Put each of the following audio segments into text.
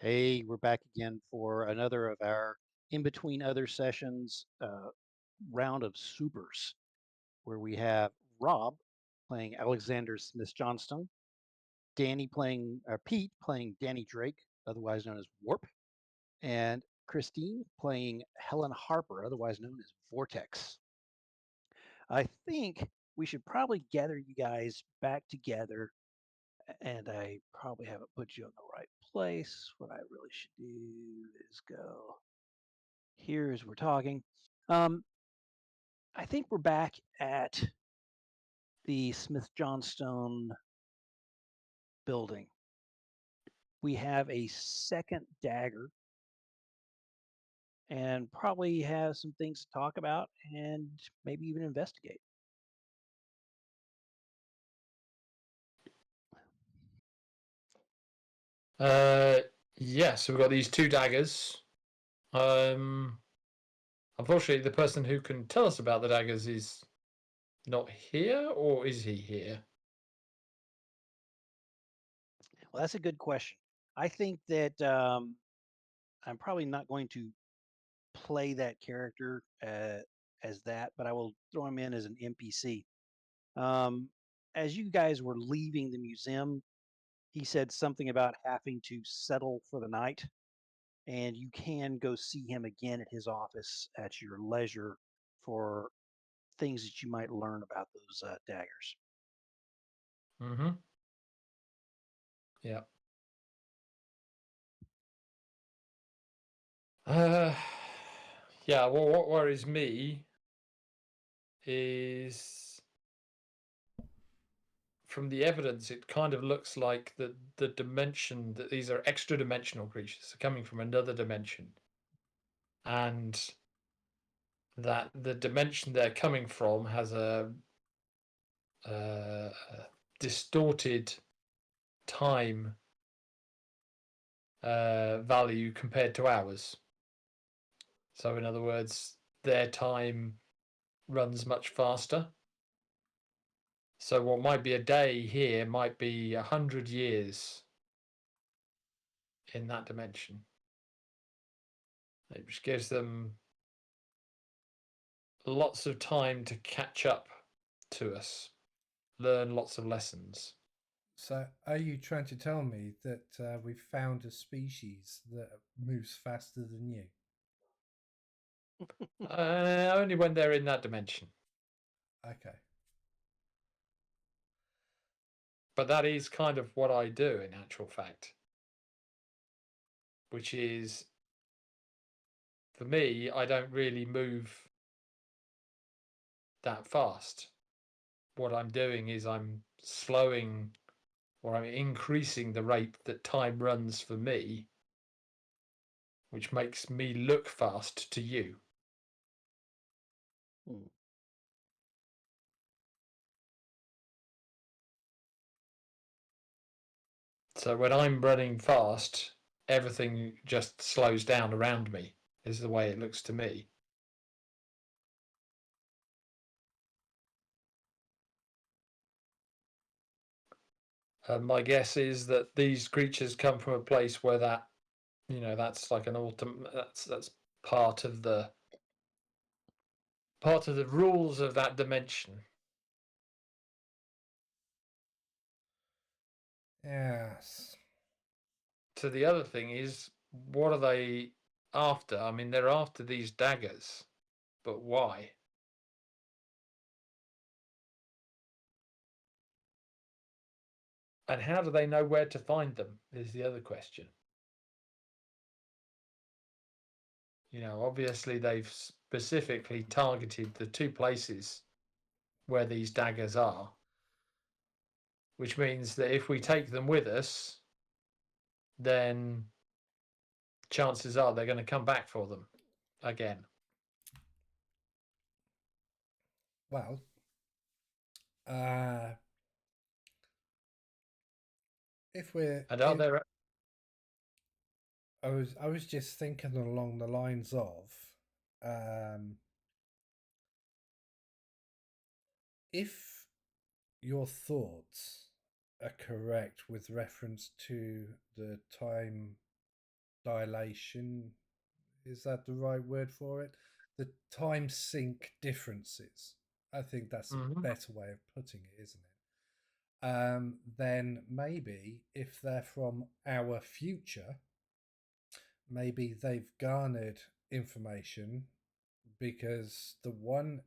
Hey, we're back again for another of our in between other sessions round of supers, where we have Rob playing Alexander Smith Johnston, Pete playing Danny Drake, otherwise known as Warp, and Christine playing Helen Harper, otherwise known as Vortex. I think we should probably gather you guys back together, and I probably haven't put you in the right place. What I really should do is go here as we're talking. Um, I think we're back at the Smith Johnstone building. We have a second dagger and probably have some things to talk about and maybe even investigate. Uh, yeah, so we've got these two daggers. Unfortunately, the person who can tell us about the daggers is not here, or is he here? Well, that's a good question. I think that I'm probably not going to play that character as that, but I will throw him in as an NPC. Um, as you guys were leaving the museum, he said something about having to settle for the night, and you can go see him again at his office at your leisure for things that you might learn about those daggers. Mm-hmm. Yeah. Uh, yeah. Well, what worries me is from the evidence, it kind of looks like the dimension that these are extra dimensional creatures are coming from another dimension, and that the dimension they're coming from has a distorted time value compared to ours. So, in other words, their time runs much faster. So, what might be a day here might be 100 years in that dimension, which gives them lots of time to catch up to us, learn lots of lessons. So, are you trying to tell me that we've found a species that moves faster than you? Only when they're in that dimension. Okay. But that is kind of what I do in actual fact, which is, for me, I don't really move that fast. What I'm doing is I'm slowing or I'm increasing the rate that time runs for me, which makes me look fast to you. Hmm. So when I'm running fast, everything just slows down around me, is the way it looks to me. And my guess is that these creatures come from a place where that's like an that's part of the rules of that dimension. Yes. So the other thing is, what are they after? I mean, they're after these daggers, but why? And how do they know where to find them is the other question. Obviously they've specifically targeted the two places where these daggers are, which means that if we take them with us, then chances are they're going to come back for them again. Well, uh, if we're, And are there? I was just thinking along the lines of, um, if your thoughts are correct with reference to the time dilation. Is that the right word for it? The time sync differences. I think that's a Hmm. better way of putting it, isn't it? Then maybe if they're from our future, maybe they've garnered information because the one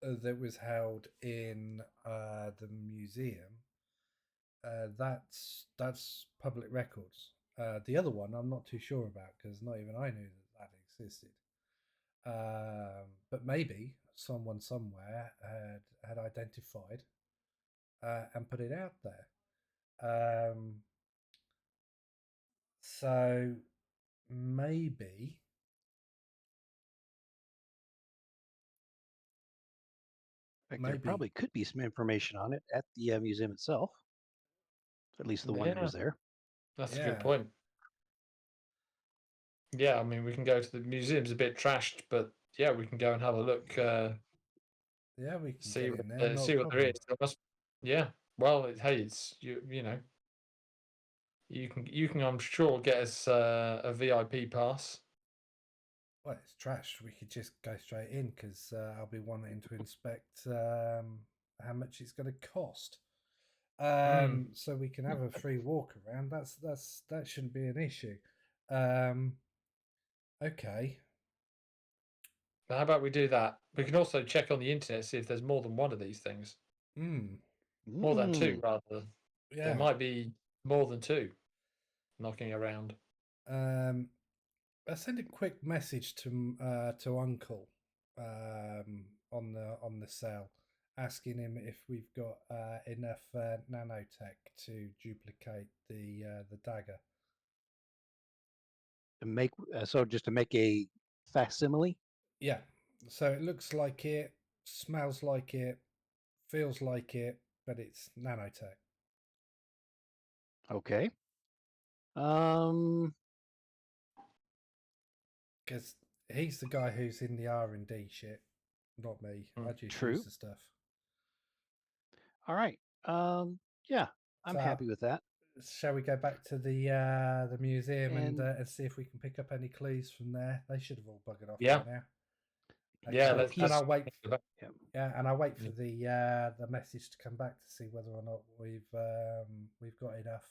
that was held in the museum, that's public records. The other one I'm not too sure about because not even I knew that that existed. But maybe someone somewhere had identified and put it out there. So maybe In fact, there maybe probably could be some information on it at the museum itself, at least the one that Yeah, was there. that's a good yeah, point. Yeah, I mean, we can go to the museum's a bit trashed, but yeah, we can go and have a look, yeah, we can get in there, no see what there problem. is. There must, yeah. Well, hey, it's you know, you can I'm sure get us a VIP pass. Well, it's trash. We could just go straight in because I'll be wanting to inspect how much it's going to cost. Mm. So we can have a free walk around. That shouldn't be an issue. Um, okay. How about we do that? We can also check on the internet, see if there's more than one of these things. Hmm. More than two, Mm. rather. There Yeah. might be more than two knocking around. Um, I sent a quick message to Uncle on the cell, asking him if we've got enough nanotech to duplicate the dagger. To make so just to make a facsimile. Yeah. So it looks like it, smells like it, feels like it, but it's nanotech. Okay. Um. Because he's the guy who's in the R&D shit, not me. I just use True. the stuff. All right. Yeah, I'm So happy with that. shall we go back to the museum And and see if we can pick up any clues from there? They should have all buggered off by Yeah, now. yeah. Okay, so and Let's he's yeah, I'll wait yeah. for the message to come back to see whether or not we've got enough,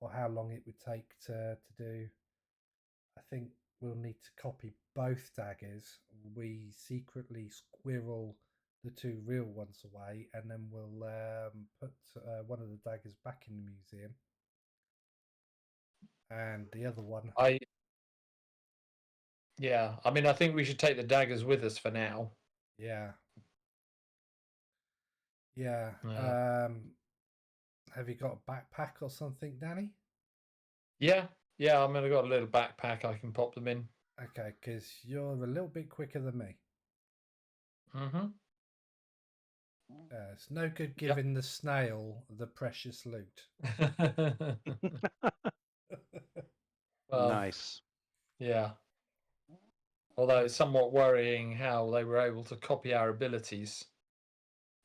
or how long it would take to do. I think we'll need to copy both daggers. We secretly squirrel the two real ones away, and then we'll put one of the daggers back in the museum, and the other one, I Yeah. I mean, I think we should take the daggers with us for now. yeah, yeah. Uh, Have you got a backpack or something, Danny? yeah, yeah. I mean, I've got a little backpack. I can pop them in. Okay, because you're a little bit quicker than me. Mm-hmm. It's no good Yep. giving the snail the precious loot. Well, nice. yeah. Although it's somewhat worrying how they were able to copy our abilities.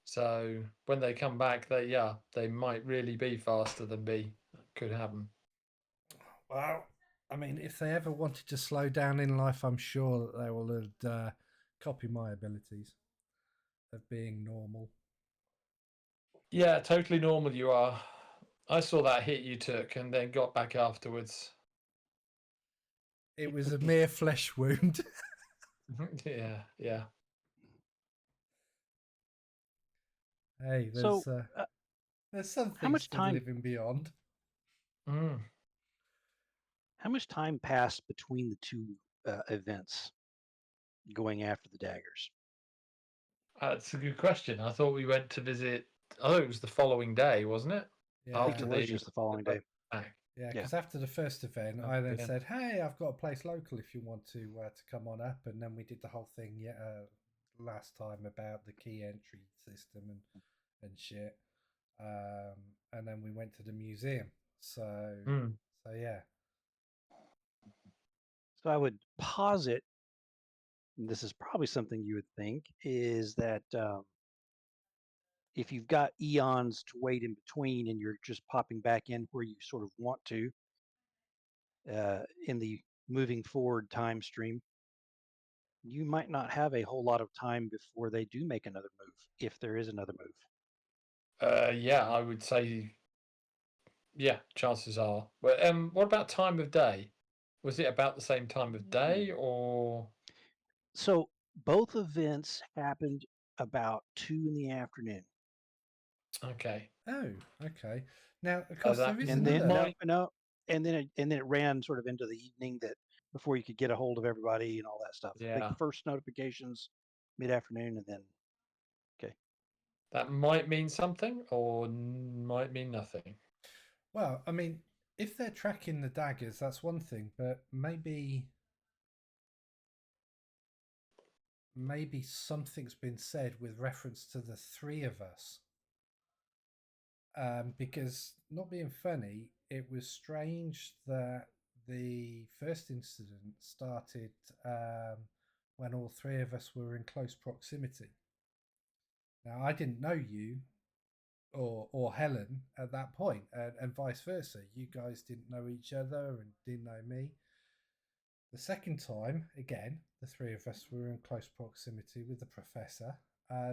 So when they come back, they might really be faster than me. Could happen. Well, I mean, if they ever wanted to slow down in life, I'm sure that they will copy my abilities of being normal. Yeah, totally normal you are. I saw that hit you took and then got back afterwards. It was a mere flesh wound. Yeah, yeah. Hey, So, there's some how things much to time? living beyond. Mm. How much time passed between the two events, going after the daggers? That's a good question. I thought we went to visit. I thought it was the following day, wasn't it? I think Yeah, After it was the just the following boat day. back. yeah. Yeah. Because after the first event, Oh, I then yeah. said, "Hey, I've got a place local if you want to come on up." And then we did the whole thing, last time about the key entry system and shit. And then we went to the museum. Mm. So yeah, So I would posit, and this is probably something you would think, is that if you've got eons to wait in between and you're just popping back in where you sort of want to, in the moving forward time stream, you might not have a whole lot of time before they do make another move, if there is another move. Yeah, I would say, yeah, chances are. But what about time of day? Was it about the same time of day, or So both events happened about 2 in the afternoon. okay? Oh, okay. Now, of So course, that there is And then another. might, and then it ran sort of into the evening that before you could get a hold of everybody and all that stuff. Big yeah, first notifications mid-afternoon, and then okay. that might mean something, or might mean nothing. Well, I mean, if they're tracking the daggers, that's one thing, but maybe something's been said with reference to the three of us. Because, not being funny, it was strange that the first incident started when all three of us were in close proximity. Now, I didn't know you or Helen at that point, and vice versa. You guys didn't know each other and didn't know me. The second time, again, the three of us were in close proximity with the professor.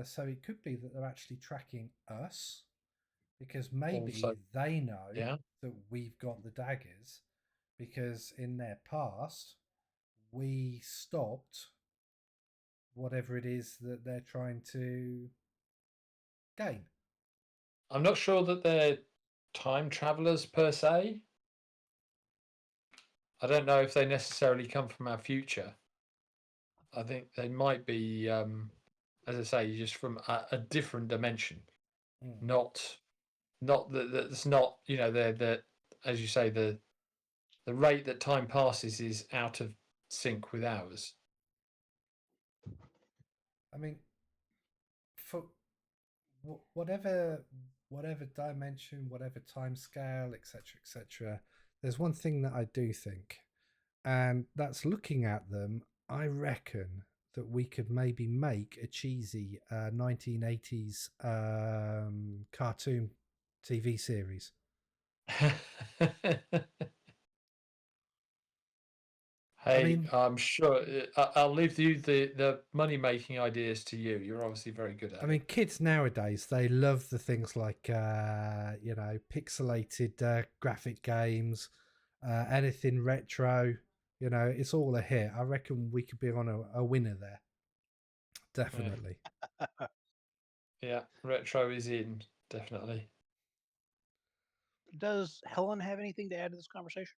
So it could be that they're actually tracking us because Also, maybe they know yeah. that we've got the daggers because in their past we stopped whatever it is that they're trying to gain. I'm not sure that they're time travelers per se. I don't know if they necessarily come from our future. I think they might be, as I say, just from a different dimension. Mm. Not that that's not, you know, the as you say, the rate that time passes is out of sync with ours. I mean, for whatever dimension, whatever time scale, etc., etc. There's one thing that I do think, and that's looking at them. I reckon that we could maybe make a cheesy 1980s cartoon TV series. I Hey, mean, I'm sure I'll leave you the money making ideas to you. You're obviously very good at I it. mean, kids nowadays they love the things like pixelated graphic games, anything retro. You know, it's all a hit. I reckon we could be on a winner there. Yeah. Definitely. Yeah, retro is in, definitely. Does Helen have anything to add to this conversation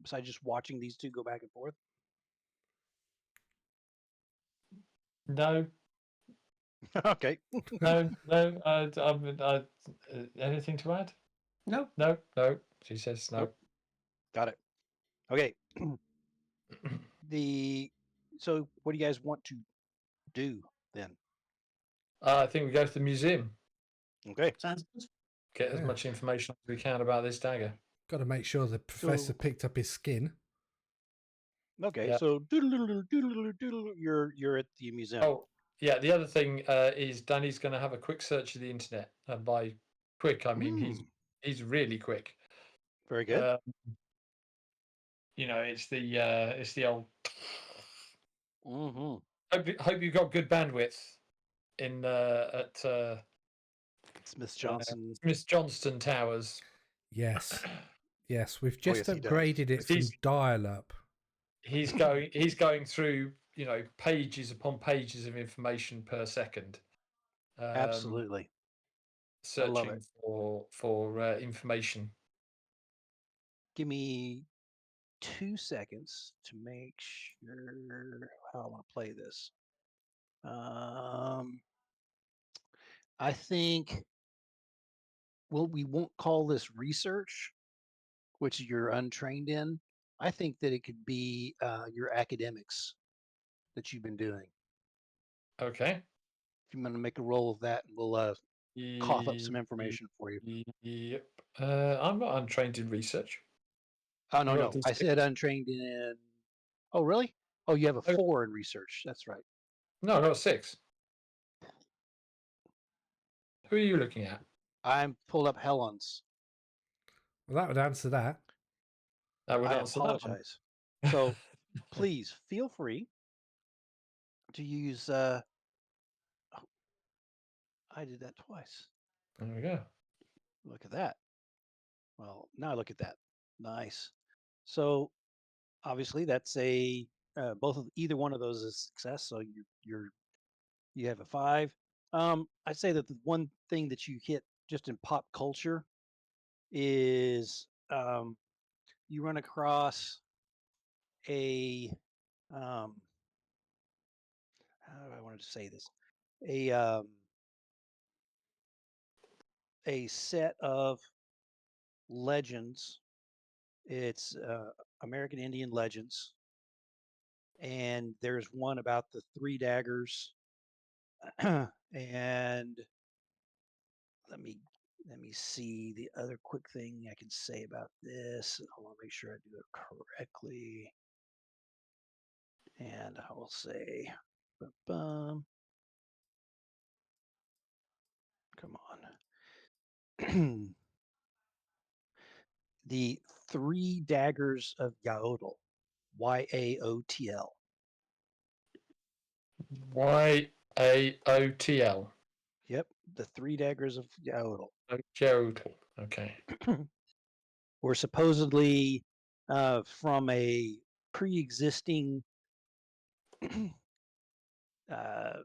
besides just watching these two go back and forth? No, Okay. no, no. Anything to add? No, no, no. She says no. Nope. Got it. Okay. So what do you guys want to do then? I think we go to the museum. Okay. Sounds good. Get as Yeah. much information as we can about this dagger. Got to make sure the professor So picked up his skin. okay. Yeah. So you're at the museum. Oh, yeah. The other thing is Danny's going to have a quick search of the internet, and by quick I mean he's really quick. Very good. You know, it's the old. Mm-hmm. Hope you've got good bandwidth in at Smith Johnson. Miss Johnston Towers. Yes. Yes, we've Oh just yes, he does. upgraded it from dial up. He's going through, you know, pages upon pages of information per second, Absolutely. I love it. searching for information. Give me 2 seconds to make sure how I want to play this. I think we won't call this research, which you're untrained in. I think that it could be your academics that you've been doing. Okay. If you want to make a roll of that, we'll cough up some information for you. Yep. I'm not untrained in research. Oh no, I got no, I D6. said untrained in. Oh really? Oh, you have a Oh, 4 in research. That's right. no, I got a 6. Who are you looking at? I'm pulled up Helen's. Well, that would answer that. That would I answer that one. apologize. So please feel free to use. Oh, I did that twice. There we go. Look at that. Well, now look at that. Nice. So obviously that's a both of either one of those is success. So you have a 5. I'd say that the one thing that you hit just in pop culture is you run across a how do I want to say this? A a set of legends. It's American Indian legends, and there's one about the 3 daggers. And let me see the other quick thing I can say about this. I want to make sure I do it correctly. And I will say, bum, come on. The 3 daggers of Yaotl, Yaotl. Yaotl. Yep, the 3 daggers of Yaotl. Yaotl. Okay. Were supposedly from a pre-existing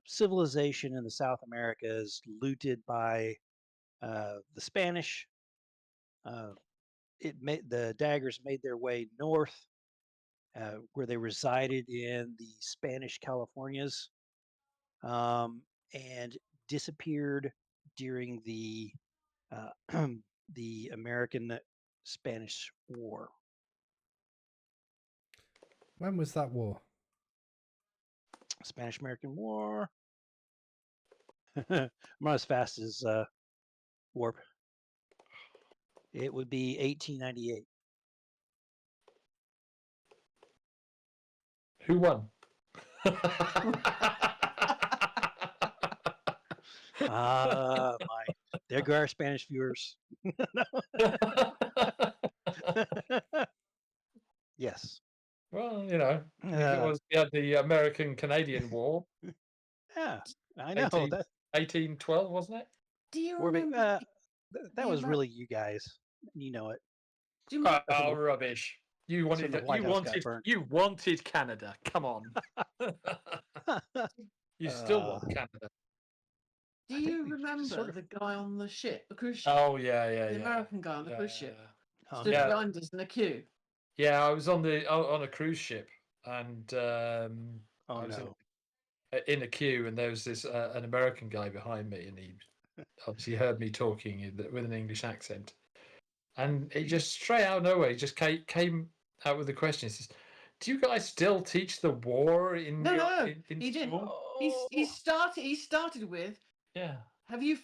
civilization in the South Americas, looted by the Spanish. The daggers made their way north, where they resided in the Spanish Californias, and disappeared during the the American Spanish War. When was that war? Spanish American War. I'm not as fast as Warp. It would be 1898. Who won? There go our Spanish viewers. Yes. Well, you know, we had the American-Canadian War. Yeah, I know. 1812, wasn't it? Do you Warby, remember? that was really you guys. You know it. Do you remember? Oh, rubbish! You That's when the White House got burnt. you wanted Canada. Come on. You still want Canada. Do you remember the guy on the ship, the cruise ship? Oh yeah. The American guy on the cruise ship Oh, stood no. behind us in a queue. Yeah, I was on a cruise ship, and I was in a queue, and there was this an American guy behind me, and he obviously heard me talking with an English accent, and he just straight out of nowhere, he just came out with the question. He says, "Do you guys still teach the war in in he didn't. school?" He started with, Yeah. Have you?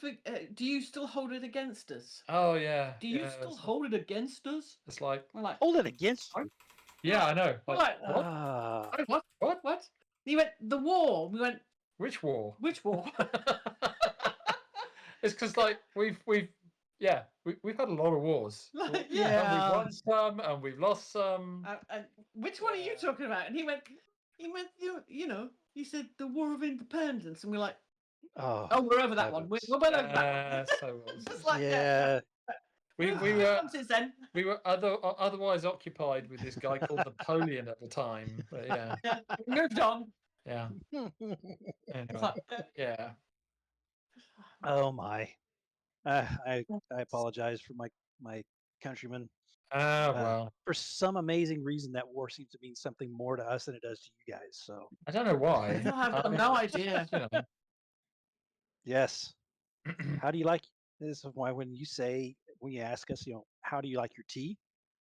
Do you still hold it against us? Oh yeah. Do you still hold it against us? It's like, we're like, hold it against you. Yeah, I know. Like, what? What? He went, the war. We went, which war? Which war? It's because like we've had a lot of wars. Yeah. And we've won some and we've lost some. And which one are you talking about? And he went, you know, he said the War of Independence, and we're like, oh, we're over that one. We're over that one. Just like, yeah. We were otherwise occupied with this guy called Napoleon at the time. But yeah. We moved on. Yeah. Anyway, yeah. Oh my. I apologize for my countrymen. Well. For some amazing reason, that war seems to mean something more to us than it does to you guys. So I don't know why. I've got no idea. You know. Yes. How do you like? This is why when you ask us, how do you like your tea,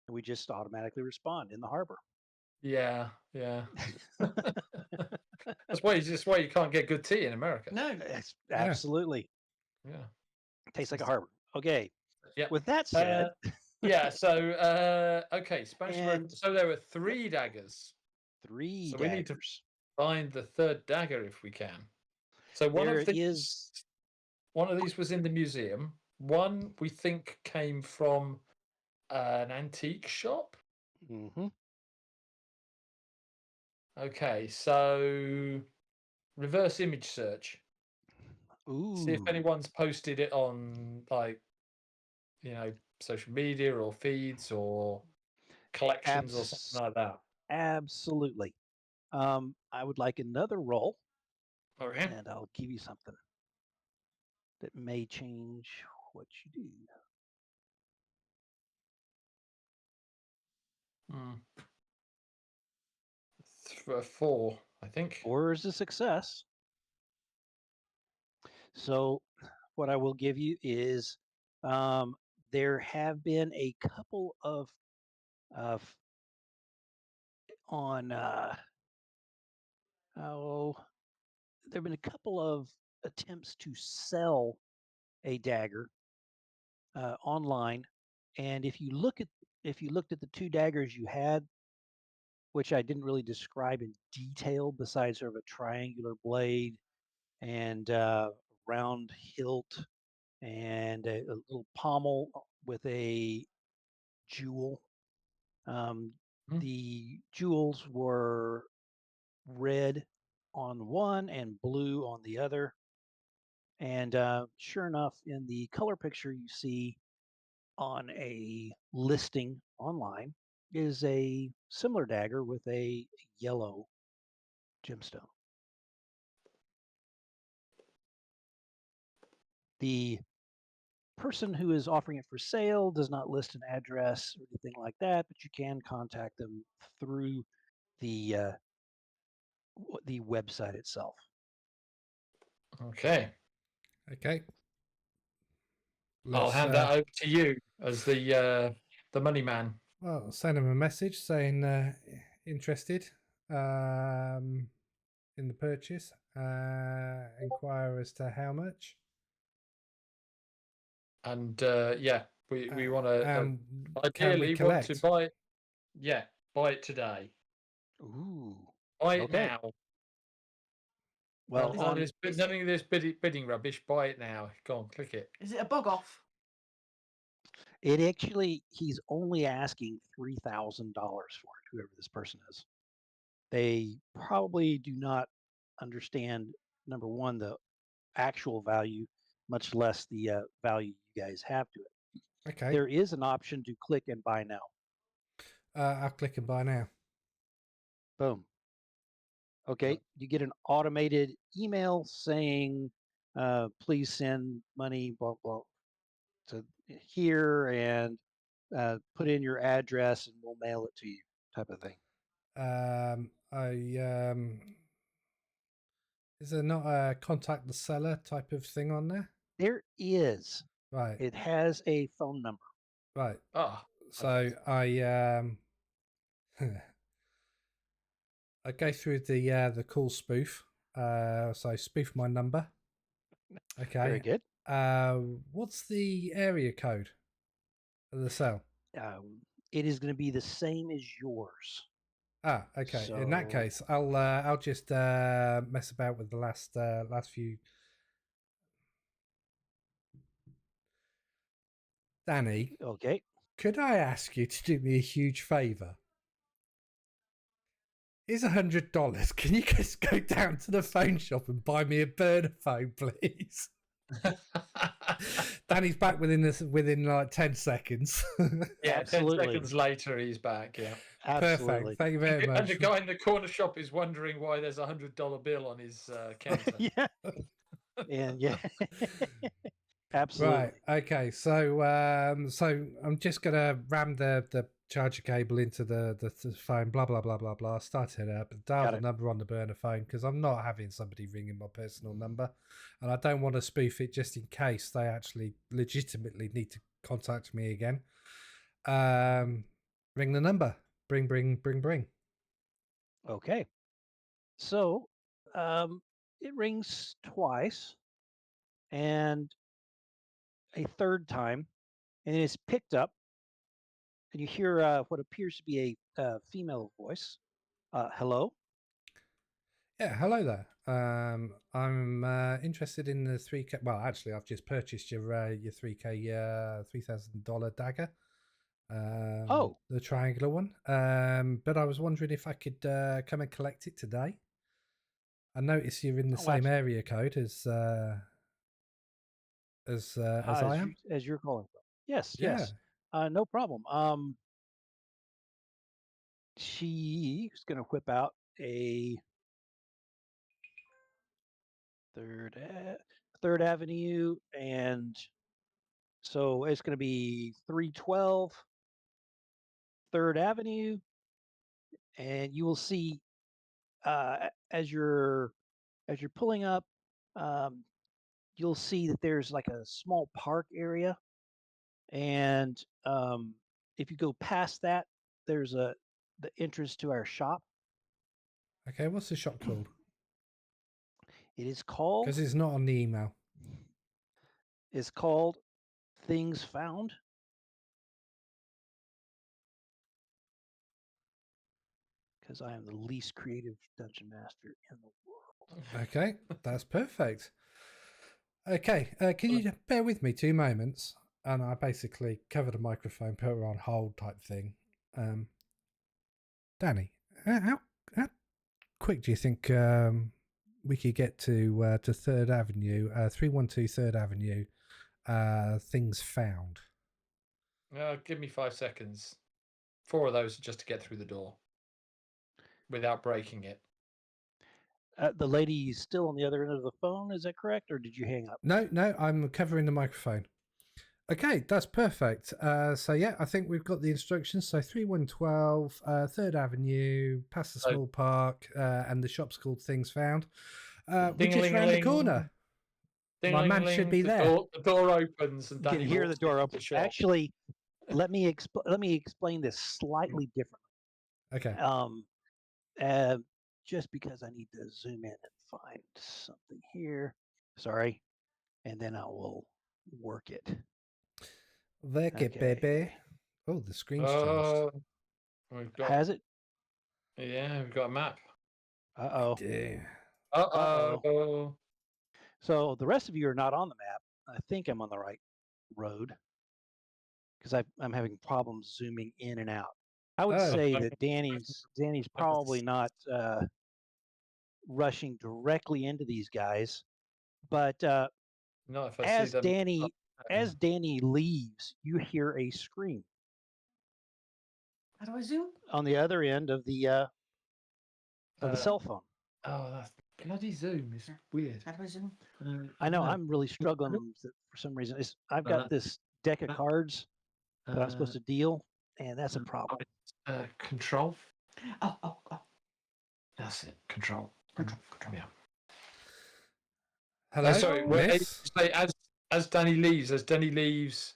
and we just automatically respond in the harbor. Yeah. That's why you can't get good tea in America. No, absolutely. Yeah. Tastes like a harbor. Okay. Yeah. With that said, yeah. So okay, Spanish. So there were 3 daggers. 3 so daggers. We need to find the 3rd dagger if we can. So one of these was in the museum. One we think came from an antique shop. Mm-hmm. Okay, so reverse image search. See if Ooh. anyone's posted it on, like, social media or feeds or collections or something like that. Absolutely. I would like another roll, Okay. and I'll give you something that may change what you do. For 4, I think. 4 is a success. So, what I will give you is there have been a couple of on oh, there have been a couple of attempts to sell a dagger online, and if you looked at the 2 daggers you had, which I didn't really describe in detail, besides sort of a triangular blade and round hilt and a little pommel with a jewel. The jewels were red on one and blue on the other. And sure enough, in the color picture you see on a listing online is a similar dagger with a yellow gemstone. The person who is offering it for sale does not list an address or anything like that, but you can contact them through the website itself. Okay. Okay. I'll hand that over to you as the money man. Well, send him a message saying interested in the purchase. Inquire as to how much. And we want to can we ideally want to collect? buy it. Yeah, buy it today. Ooh. Buy it Okay. now. Well, none of this bidding rubbish. Buy it now. Go on, click it. Is it a bug off? it actually, he's only asking $3,000 for it, whoever this person is. They probably do not understand, number one, the actual value, much less the value you guys have to it. Okay. There is an option to click and buy now. I'll click and buy now. Boom. Okay, you get an automated email saying, please send money, blah, blah, to here and put in your address and we'll mail it to you, type of thing. Is there not a contact the seller type of thing on there? There is. Right. It has a phone number. Right. Oh, so I I go through the call spoof. So spoof my number. Okay. Very good. What's the area code of the cell? It is going to be the same as yours. Okay. So, in that case, I'll just mess about with the last few. Danny. Okay. Could I ask you to do me a huge favor? Is $100. Can you just go down to the phone shop and buy me a burner phone, please? Danny's back within like 10 seconds. Yeah, absolutely. 10 seconds later he's back. Yeah, absolutely. Perfect. Thank you very much. And the guy in the corner shop is wondering why there's $100 bill on his counter. Yeah. And yeah. Absolutely. Right. Okay. So so I'm just gonna ram the charger cable into the phone. Blah blah blah blah blah. Start it up. Dial the number on the burner phone because I'm not having somebody ringing my personal number, and I don't want to spoof it just in case they actually legitimately need to contact me again. Ring the number. Bring. Okay. So it rings twice and a third time, and it's picked up, and you hear what appears to be a female voice. Hello? Yeah, hello there. I'm interested in the 3K. Well, actually, I've just purchased your 3K $3,000 dagger. The triangular one. But I was wondering if I could come and collect it today. I notice you're in the same area code as I am. As you're calling from. Yes, Yeah. yes. No problem. She's going to whip out a Third Avenue, and so it's going to be 312 Third Avenue, and you will see as you're pulling up, you'll see that there's like a small park area, and if you go past that, there's the entrance to our shop. Okay, what's the shop called? It is called. Because it's not on the email. It's called Things Found. Because I am the least creative dungeon master in the world. Okay, that's perfect. Okay, can you bear with me 2 moments? And I basically cover the microphone, put her on hold type thing. Danny, how quick do you think we could get to 3rd Avenue, 312 3rd Avenue, Things Found? Give me 5 seconds. 4 of those are just to get through the door without breaking it. The lady's still on the other end of the phone, is that correct? Or did you hang up? No, I'm covering the microphone. Okay, that's perfect. So yeah, I think we've got the instructions. So 3112, 3rd Avenue, past the small park, and the shop's called Things Found. We're just round the corner. My man should be there. The door opens and you can hear the door open. Actually, let me explain this slightly differently. Okay. Just because I need to zoom in and find something here. Sorry. And then I will work it. Work it, baby. Oh, the screen's changed. Has it? Yeah, we've got a map. Uh-oh. Uh-oh. So the rest of you are not on the map. I think I'm on the right road because I'm having problems zooming in and out. I would say that Danny's probably not rushing directly into these guys, but not if I as see them. as Danny leaves, you hear a scream. How do I zoom? On the other end of the cell phone. Oh, that's bloody Zoom. It's weird. How do I zoom? I know. I'm really struggling for some reason. I've got this deck of cards that I'm supposed to deal, and that's a problem. Control. Oh. That's it. Control. Yeah. Hello. Sorry. As Danny leaves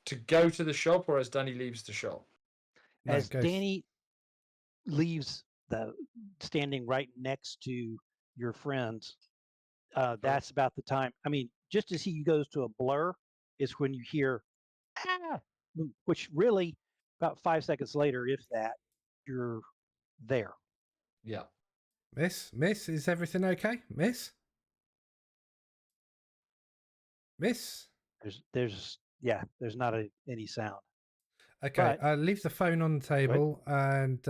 to go to the shop, or as Danny leaves the shop? As Danny leaves standing right next to your friends, that's about the time. I mean, just as he goes to a blur is when you hear, which really about 5 seconds later, if that, you're there. Yeah. Miss, is everything okay? Miss? There's not any sound. Okay, I leave the phone on the table, and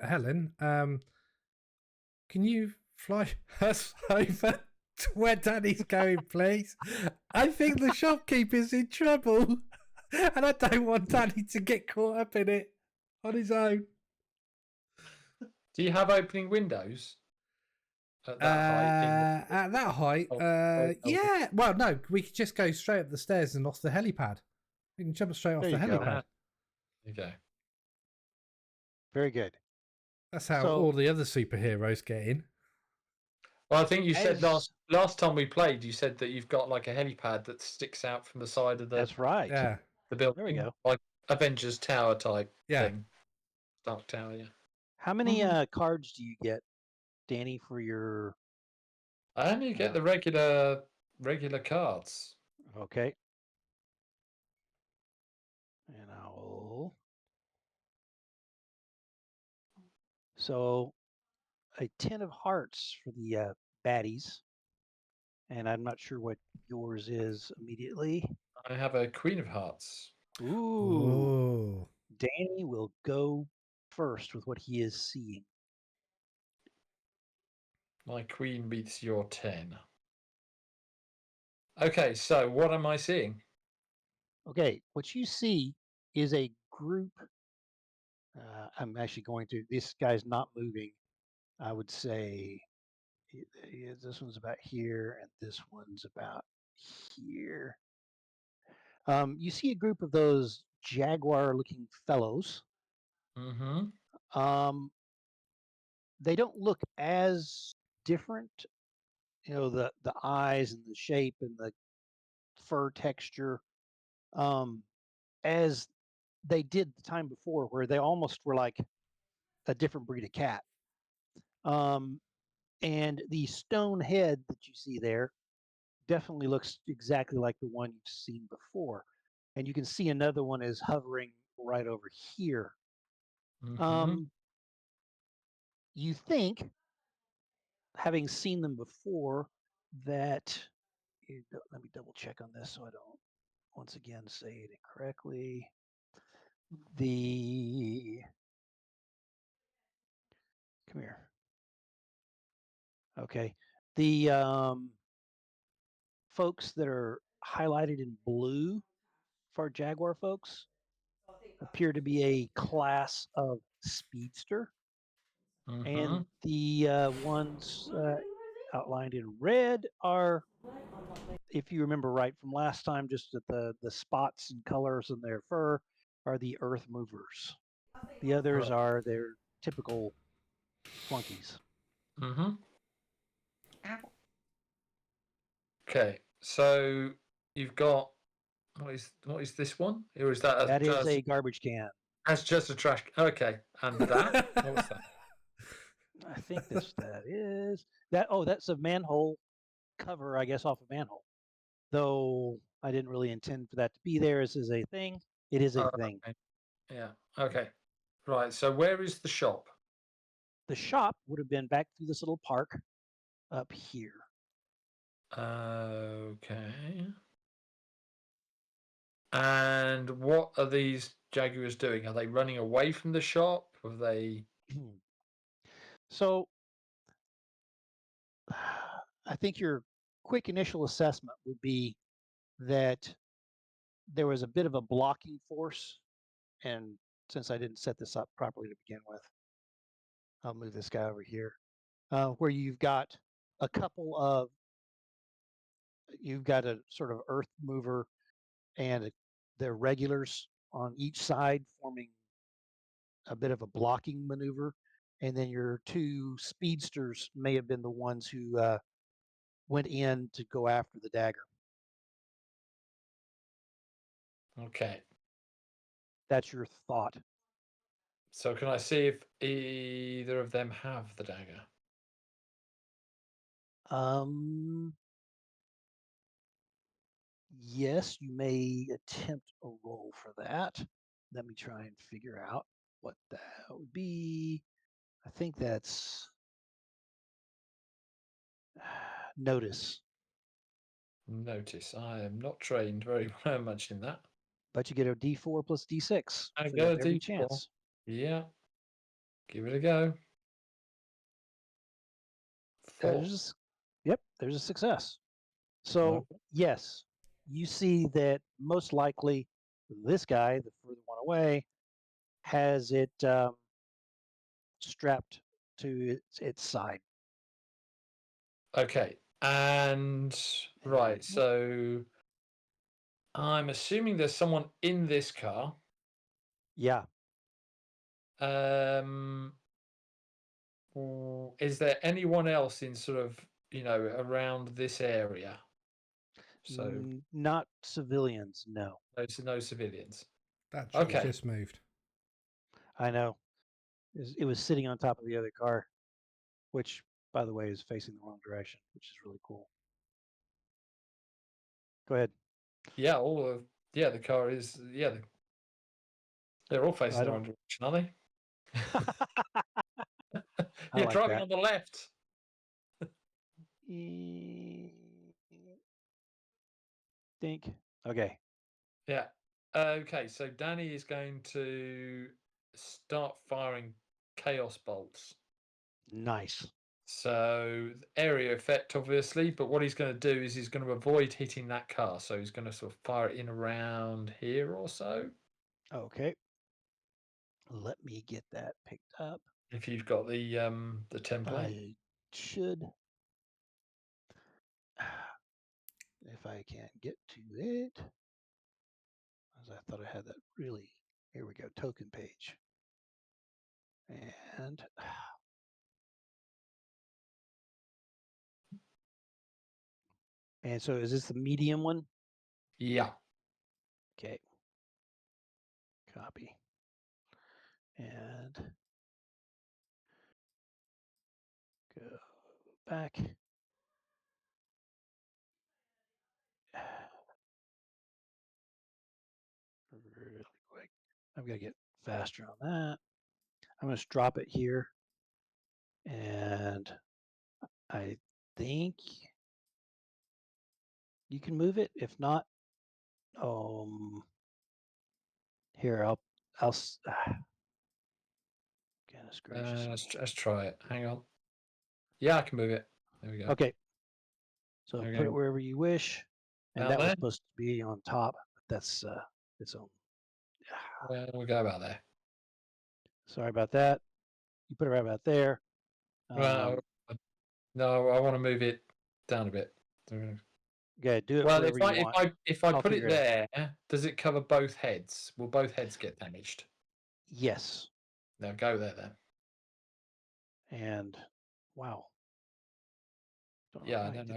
Helen, can you fly us over to where Danny's going, please? I think the shopkeeper's in trouble, and I don't want Danny to get caught up in it on his own. Do you have opening windows? At that height? Yeah. Well, no, we could just go straight up the stairs and off the helipad. We can jump straight off the helipad. Okay. Very good. That's how all the other superheroes get in. Well, I think you said last time we played, you said that you've got like a helipad that sticks out from the side of the. That's right. Yeah. The building. There we go. Like Avengers Tower type thing. Dark Tower, yeah. How many cards do you get, Danny, for your? I only get the regular cards. Okay. And I will. So, a 10 of hearts for the baddies, and I'm not sure what yours is immediately. I have a Queen of Hearts. Ooh. Danny will go first with what he is seeing. My queen beats your 10. Okay, so what am I seeing? Okay, what you see is a group. I'm actually going to. This guy's not moving. I would say this one's about here, and this one's about here. You see a group of those jaguar-looking fellows. Mm-hmm. They don't look as different. The eyes and the shape and the fur texture, as they did the time before, where they almost were like a different breed of cat. And the stone head that you see there definitely looks exactly like the one you've seen before. And you can see another one is hovering right over here. Mm-hmm. You think, having seen them before, that let me double check on this so I don't once again say it incorrectly. Come here. Okay. The folks that are highlighted in blue for jaguar folks appear to be a class of speedster. Mm-hmm. And the ones outlined in red are, if you remember right from last time, just that the spots and colors in their fur are the earth movers. The others are their typical flunkies. Mm-hmm. Okay, so you've got what is this one? Or is that That is a garbage can. That's just a trash. Okay, and that what was that? I think that is that. Oh, that's a manhole cover, I guess, off a manhole. Though I didn't really intend for that to be there. This is a thing. It is a thing. Okay. Yeah. Okay. Right. So where is the shop? The shop would have been back through this little park up here. Okay. And what are these jaguars doing? Are they running away from the shop? Are they? So I think your quick initial assessment would be that there was a bit of a blocking force. And since I didn't set this up properly to begin with, I'll move this guy over here, where you've got a sort of earth mover and the regulars on each side forming a bit of a blocking maneuver. And then your two speedsters may have been the ones who went in to go after the dagger. Okay. That's your thought. So can I see if either of them have the dagger? Yes, you may attempt a roll for that. Let me try and figure out what that would be. I think that's notice. Notice I am not trained very much in that. But you get a D4 plus D6. I So you got have a every D4. chance. Yeah. Give it a go. 4. There's a success. So, Okay. yes, you see that most likely this guy, the further one away, has it strapped to its side. Okay. And right, And so I'm assuming there's someone in this car. yeah, Is there anyone else in sort of, around this area? So not civilians, no. no civilians. That truck Okay. just moved. I know. It was sitting on top of the other car, which, by the way, is facing the wrong direction, which is really cool. Go ahead. Yeah, the car is they're all facing I the don't. wrong direction, are they? I You're like driving that. on the left. Think. Okay. Yeah. Okay, so Danny is going to start firing chaos bolts. Nice. So area effect, obviously, but what he's going to do is he's going to avoid hitting that car. So he's going to sort of fire it in around here or so. Okay. Let me get that picked up. If you've got the template, I should, if I can get to it, as I thought I had that really. Here we go, token page, and so is this the medium one? Yeah. Okay. Copy. And go back. Really quick. I've got to get faster on that. I'm going to drop it here. And I think you can move it. If not, here, goodness gracious. Let's try it. Hang on. Yeah, I can move it. There we go. Okay. So put it wherever you wish. And Down that was there? supposed to be on top, but that's its own. Well, we'll go about there. Sorry about that. You put it right about there. Well, no, I want to move it down a bit. Okay, do it Well, wherever you want. if I I'll put it figure it there, does it cover both heads? Will both heads get damaged? Yes. No, go there then. And wow. Yeah, I don't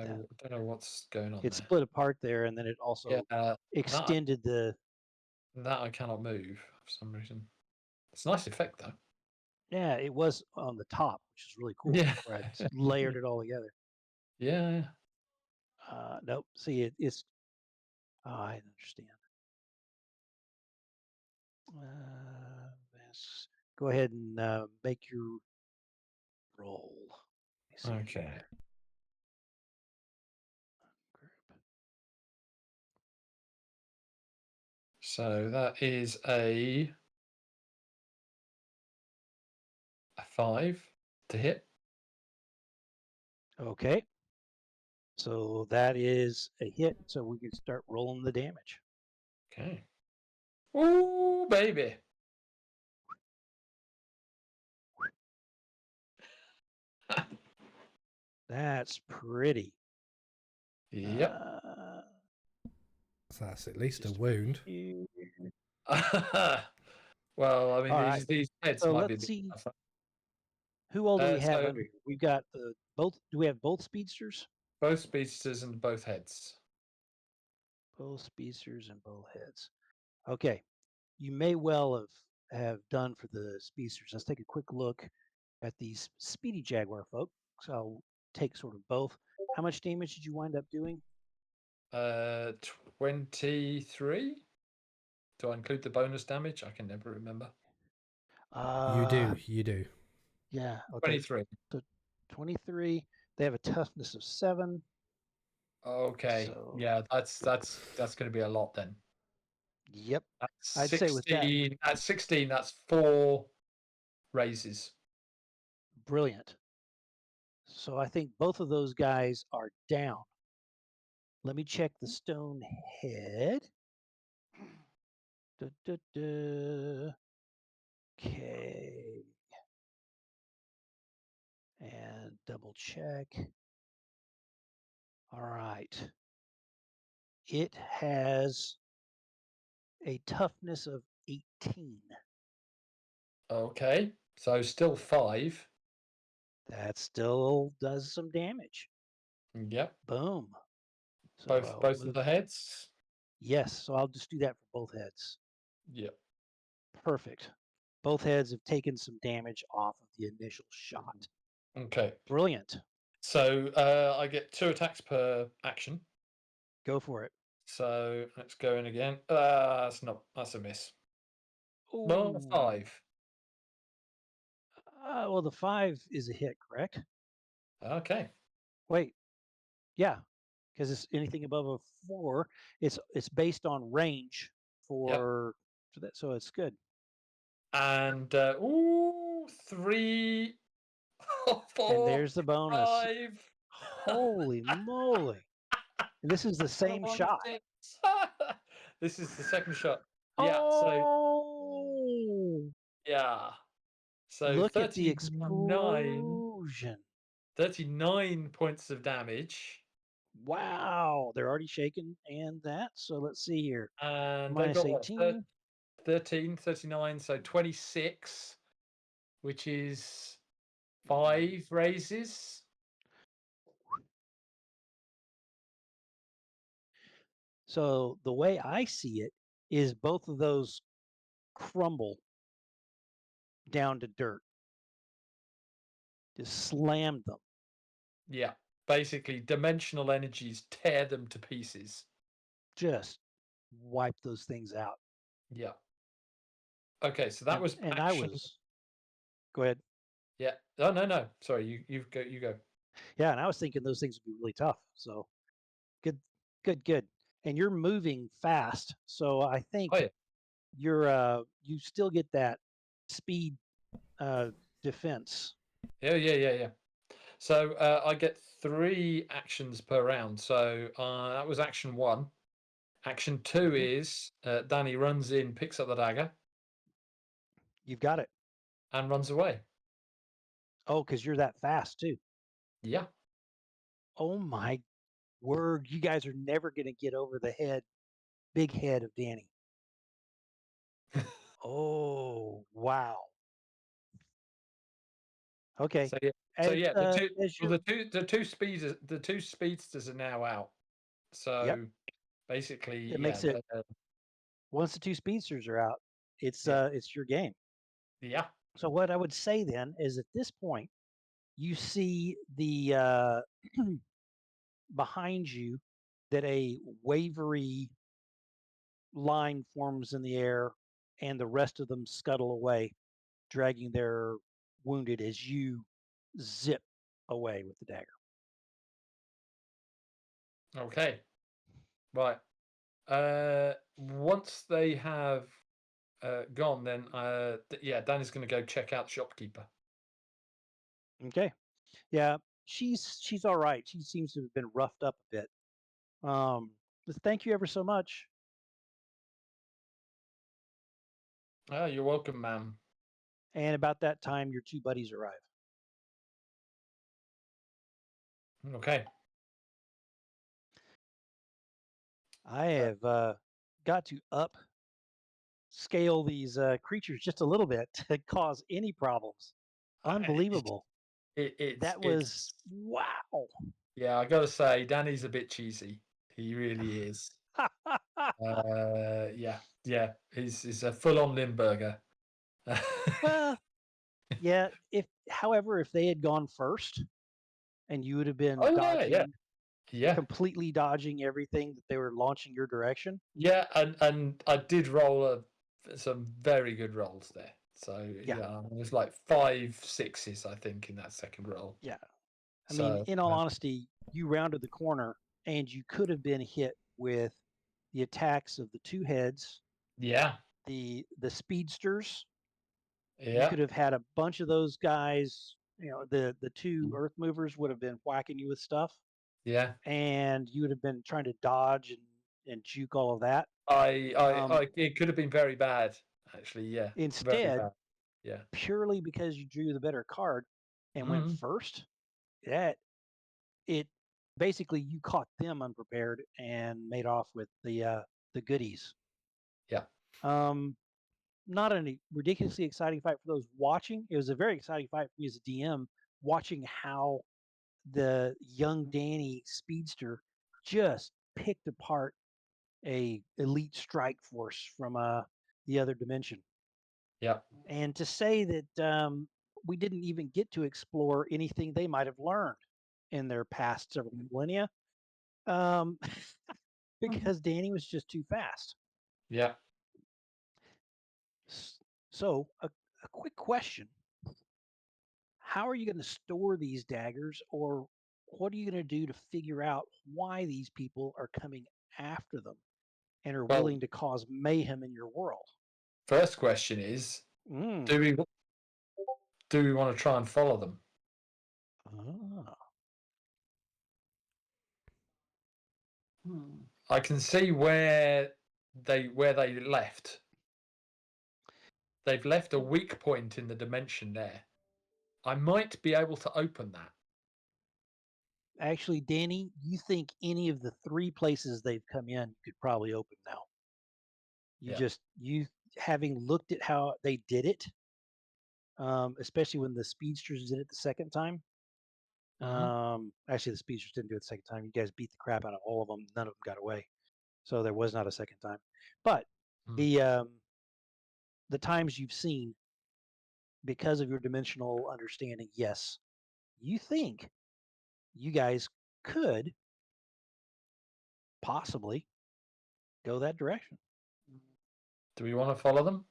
know what's going on It there. split apart there, and then it also extended that I cannot move for some reason. It's a nice effect though. Yeah, it was on the top, which is really cool. Yeah. Where I layered it all together. Yeah. Nope. See, it's. I understand. Let's go ahead and make your roll. Okay. Group. So that is a 5 to hit. Okay. So that is a hit. So we can start rolling the damage. Okay. Ooh, baby. That's pretty. Yep. So that's at least a wound. Well, I mean, right. these heads So might be. let's see. Who all do we have under here? We've got both. Do we have both speedsters? Both speedsters and both heads. Both speedsters and both heads. Okay. You may well have done for the speedsters. Let's take a quick look at these speedy jaguar folk. So I'll take sort of both. How much damage did you wind up doing? 23. Do I include the bonus damage? I can never remember. You do. Yeah. Okay. 23. So 23. They have a toughness of 7. Okay. So, yeah, that's going to be a lot then. Yep. That's I'd 16, say with that. At 16, that's 4 raises. Brilliant. So I think both of those guys are down. Let me check the stone head. Okay. And double check. All right. It has a toughness of 18. Okay. So still 5. That still does some damage. Yep. Boom. So both of the heads? Yes. So I'll just do that for both heads. Yep. Perfect. Both heads have taken some damage off of the initial shot. Okay. Brilliant. So I get 2 attacks per action. Go for it. So let's go in again. That's a miss. Ooh. Well, 5. Well, the 5 is a hit, correct? Okay. Wait. Yeah, because it's anything above a 4. It's based on range for that, so it's good. And 3, 4, And there's the bonus. 5. Holy moly! And this is the same shot. This is the second shot. Yeah. Oh, Yeah. So look at the 39, explosion! 39 points of damage. Wow, they're already shaking and that. So let's see here. And they've Minus got what? 18. 13, 39, so 26, which is 5 raises. So the way I see it is both of those crumble down to dirt. Just slammed them. Yeah. Basically, dimensional energies tear them to pieces. Just wipe those things out. Yeah. Okay, so that was and action. I was. Go ahead. Yeah. Oh no. Sorry, you go. You go. Yeah, and I was thinking those things would be really tough. So good. And you're moving fast, so I think Oh yeah. you still get that speed defense. Yeah. So I get 3 actions per round. So that was action 1. Action 2 is Danny runs in, picks up the dagger, You've got it. and runs away. Oh, because you're that fast too. Yeah. Oh my word! You guys are never going to get over the big head of Danny. Oh wow. Okay. So yeah. The two speedsters are now out. Yep. So basically, It yeah. makes it once the two speedsters are out, it's your game. Yeah. So what I would say then is at this point, you see the behind you that a wavery line forms in the air, and the rest of them scuttle away, dragging their wounded as you zip away with the dagger. Okay. Right. Once they have gone, then Danny's going to go check out the shopkeeper. Okay. Yeah, she's all right. She seems to have been roughed up a bit. Thank you ever so much. Oh, you're welcome, ma'am. And about that time, your two buddies arrive. Okay. I have got to upscale these creatures just a little bit to cause any problems. Unbelievable. That was wow. Yeah, I got to say, Danny's a bit cheesy. He really is. Yeah. He's a full-on Limburger. Well, yeah. However, if they had gone first, and you would have been dodging, completely dodging everything that they were launching your direction. Yeah, and I did roll some very good rolls there. So yeah, it was like 5 6s, I think, in that second roll. Yeah, I mean, in all honesty, you rounded the corner, and you could have been hit with the attacks of the two heads. Yeah. The speedsters. Yeah. You could have had a bunch of those guys. You know, the two earth movers would have been whacking you with stuff. Yeah. And you would have been trying to dodge and juke all of that. It could have been very bad, actually. Yeah. Instead, yeah, purely because you drew the better card and went first, it basically you caught them unprepared and made off with the goodies. Yeah. Not a ridiculously exciting fight for those watching. It was a very exciting fight for me as a DM, watching how the young Danny speedster just picked apart a elite strike force from the other dimension. Yeah. And to say that we didn't even get to explore anything they might have learned in their past several millennia, because Danny was just too fast. Yeah. So a quick question. How are you going to store these daggers, or what are you going to do to figure out why these people are coming after them? and are willing to cause mayhem in your world. First question is, do we want to try and follow them? I can see where they left. They've left a weak point in the dimension there. I might be able to open that. Actually, Danny, you think any of the 3 places they've come in, you could probably open now. You having looked at how they did it, especially when the speedsters did it the second time. Actually, the speedsters didn't do it the second time. You guys beat the crap out of all of them. None of them got away. So there was not a second time. But the times you've seen, because of your dimensional understanding, yes, you think you guys could possibly go that direction. Do we want to follow them?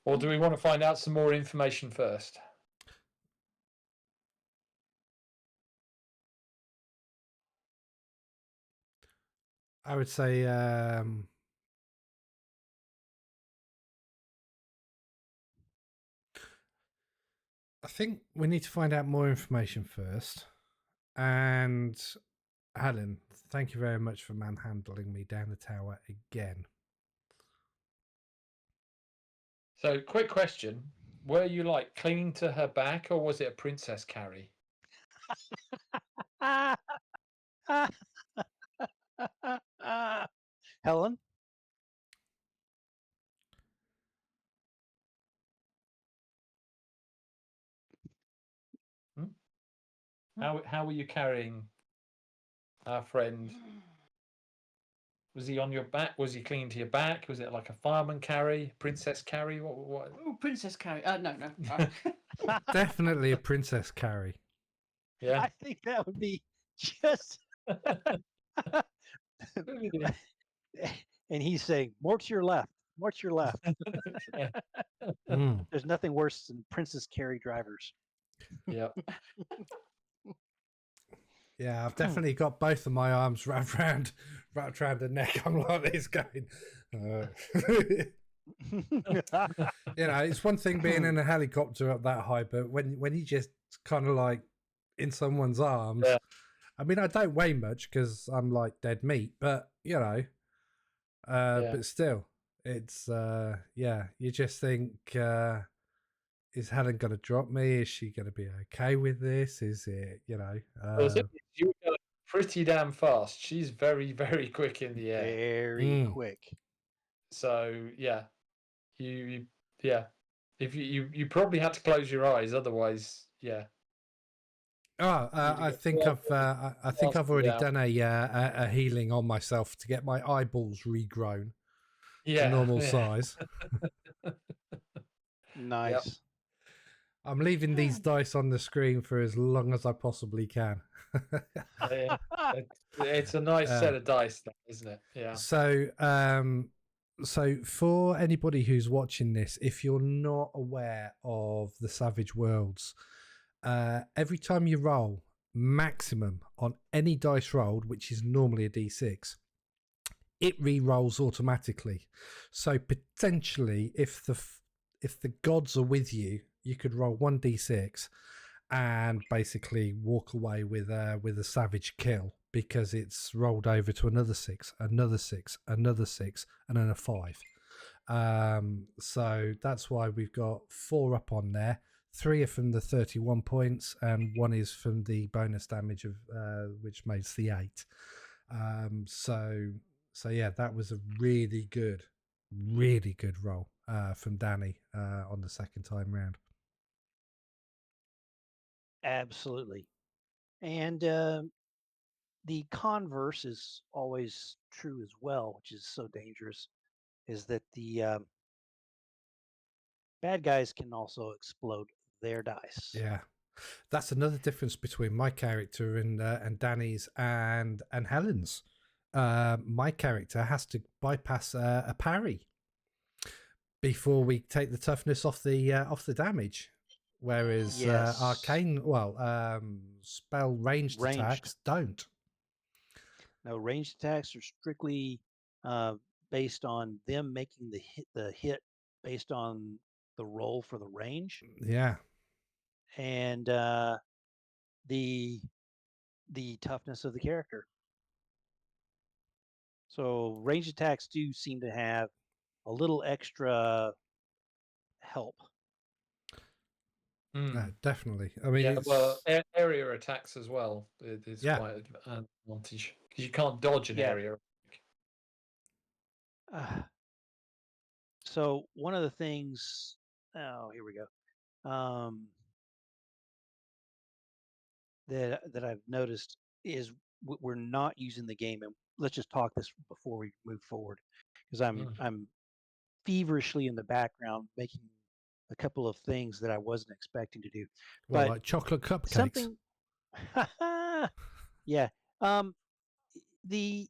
Or do we want to find out some more information first? I would say I think we need to find out more information first. And Helen, thank you very much for manhandling me down the tower again. So, quick question. Were you like clinging to her back, or was it a princess carry? Helen? How were you carrying our friend? Was he on your back? Was he clinging to your back? Was it like a fireman carry, princess carry? What? Oh, princess carry. No. Definitely a princess carry. Yeah. I think that would be just. And he's saying, more to your left. More to your left. There's nothing worse than princess carry drivers. Yep. Yeah, I've definitely got both of my arms wrapped around the neck. I'm like this going. It's one thing being in a helicopter up that high, but when you just kind of like in someone's arms, I mean, I don't weigh much because I'm like dead meat, but but still, it's you just think, is Helen going to drop me? Is she going to be okay with this? Is it, you were going pretty damn fast. She's very, very quick in the air. Very quick. So if you probably had to close your eyes, otherwise, I think I've already done a healing on myself to get my eyeballs regrown to normal size. Nice. Yep. I'm leaving these dice on the screen for as long as I possibly can. It's a nice set of dice, isn't it? Yeah. So for anybody who's watching this, if you're not aware of the Savage Worlds, every time you roll maximum on any dice rolled, which is normally a D6, it re-rolls automatically. So potentially, if the gods are with you, you could roll 1d6 and basically walk away with a savage kill, because it's rolled over to another 6, another 6, another 6, and then a 5. So that's why we've got 4 up on there. 3 are from the 31 points, and 1 is from the bonus damage of which makes the 8. So yeah, that was a really good roll from Danny on the second time round. Absolutely. And the converse is always true as well, which is so dangerous, is that the bad guys can also explode their dice. Yeah, that's another difference between my character and Danny's and Helen's. My character has to bypass a parry before we take the toughness off the damage, whereas arcane, spell ranged attacks don't. No, ranged attacks are strictly based on them making the hit based on the roll for the range Yeah. and the toughness of the character. So ranged attacks do seem to have a little extra help. Definitely. I mean, it's well, area attacks as well is Yeah. quite an advantage because you can't dodge an Yeah. area. So one of the things, here we go, that I've noticed is we're not using the game, and let's just talk this before we move forward, because I'm feverishly in the background making a couple of things that I wasn't expecting to do. well, But like chocolate cupcakes. something, yeah. The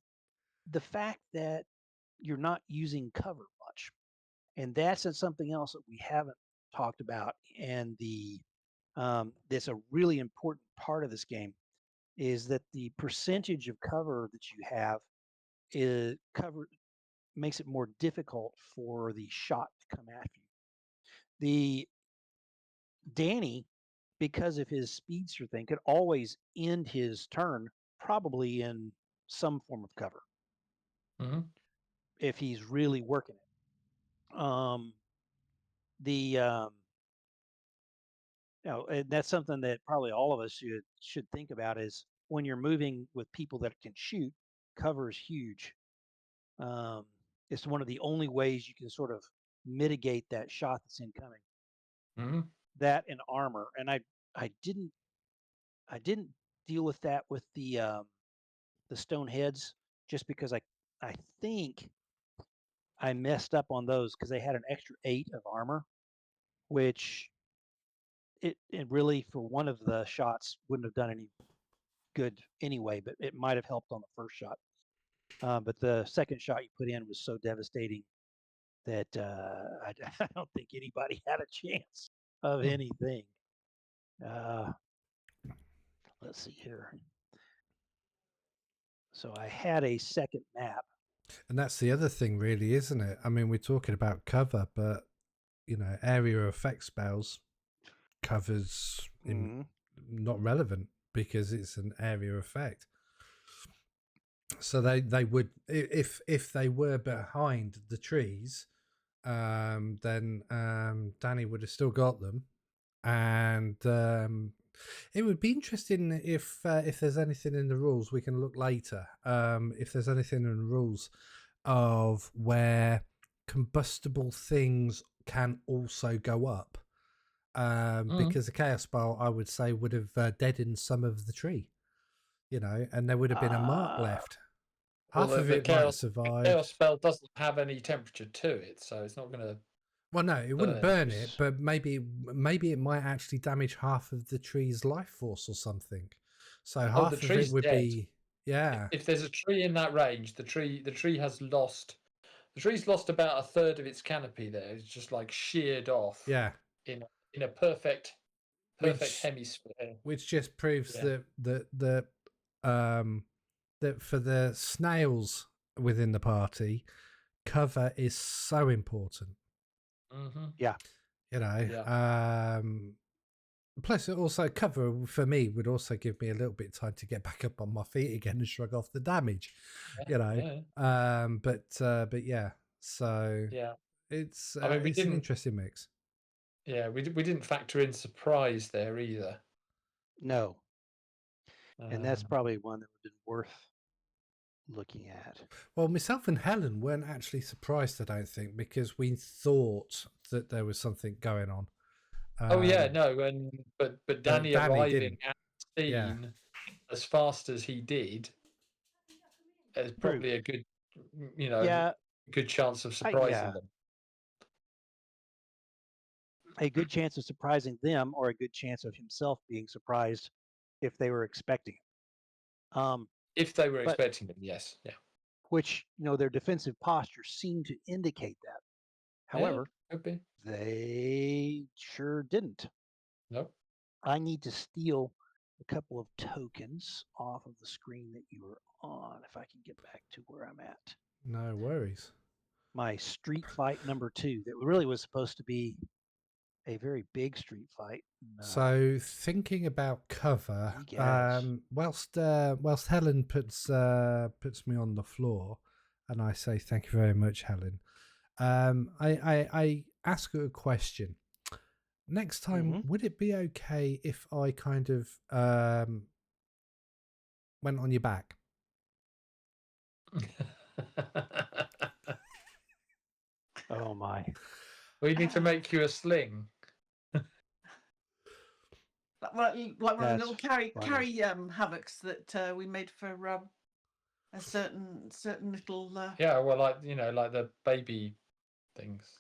fact that you're not using cover much, and that's something else that we haven't talked about, and that's a really important part of this game, is that the percentage of cover that you have is cover makes it more difficult for the shot to come after you. The Danny, because of his speedster thing, could always end his turn probably in some form of cover if he's really working it. And that's something that probably all of us should think about, is when you're moving with people that can shoot, cover is huge. It's one of the only ways you can sort of mitigate that shot that's incoming. That and armor, and I didn't deal with that with the stone heads, just because I think I messed up on those because they had an extra 8 of armor, which it really, for one of the shots, wouldn't have done any good anyway, but it might have helped on the first shot. But the second shot you put in was so devastating that I don't think anybody had a chance of anything. Let's see here. So I had a second map. And that's the other thing, really, isn't it? I mean, we're talking about cover, but, area effect spells, cover's not relevant because it's an area effect. So they would, if they were behind the trees, then Danny would have still got them, and it would be interesting if there's anything in the rules. We can look later. If there's anything in the rules of where combustible things can also go up, because the chaos spell, I would say, would have deadened some of the tree, and there would have been a mark left. Half of it might survive. The chaos spell doesn't have any temperature to it, so it's not going to. Well, no, it wouldn't burn it, but maybe it might actually damage half of the tree's life force or something. So half of it would be, yeah. If there's a tree in that range, the tree has lost. The tree's lost about a third of its canopy. There, it's just like sheared off. Yeah. In a perfect hemisphere. Which just proves that for the snails within the party, cover is so important. Yeah. Plus, it also, cover for me would also give me a little bit of time to get back up on my feet again and shrug off the damage. But yeah. So it's it's an interesting mix. Yeah, we didn't factor in surprise there either. No. And that's probably one that would have been worth looking at. Well, myself and Helen weren't actually surprised, I don't think, because we thought that there was something going on. But Danny arriving at the scene as fast as he did is probably a good, good chance of surprising them. A good chance of surprising them, or a good chance of himself being surprised if they were expecting it. If they were expecting them, yes, yeah. Which, their defensive posture seemed to indicate that. However, they sure didn't. Nope. I need to steal a couple of tokens off of the screen that you were on. If I can get back to where I'm at. No worries. My street fight number 2 that really was supposed to be a very big street fight. So thinking about cover, whilst Helen puts me on the floor, and I say thank you very much, Helen. I ask her a question. Next time, would it be okay if I kind of went on your back? Oh my! We need to make you a sling. Like one of the little carry havocs that we made for a certain little. Yeah, well, like like the baby things.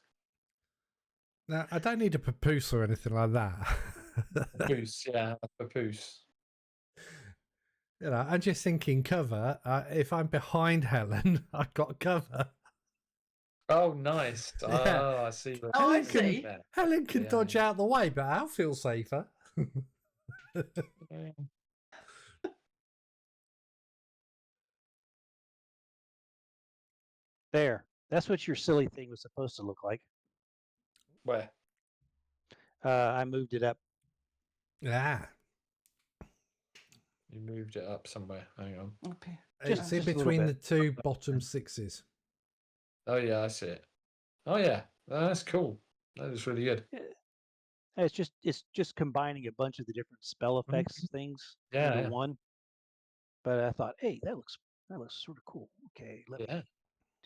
Now, I don't need a papoose or anything like that. Papoose, yeah, a papoose. I'm just thinking cover. If I'm behind Helen, I've got cover. Oh, nice. Yeah. Oh, I see. Helen can dodge out the way, but I'll feel safer. There. That's what your silly thing was supposed to look like. Where? I moved it up. Yeah. You moved it up somewhere. Hang on. Okay. It's in between the two bottom sixes. Oh yeah, I see it. Oh yeah, that's cool. That is really good. It's just combining a bunch of the different spell effects things into one. But I thought, hey, that looks sort of cool. Okay, let me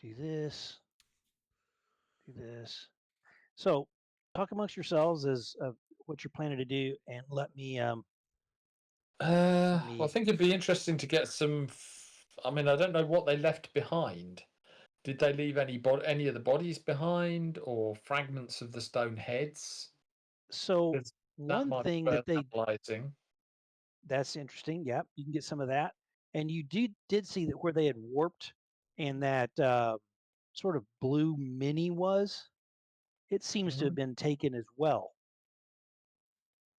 do this. Do this. So, talk amongst yourselves as what you're planning to do, and let me. Well, I think it'd be interesting to get some. I mean, I don't know what they left behind. Did they leave any of the bodies behind, or fragments of the stone heads? So one thing that they analyzing. That's interesting. Yeah, you can get some of that, and you did see that where they had warped, and that sort of blue mini was. It seems to have been taken as well.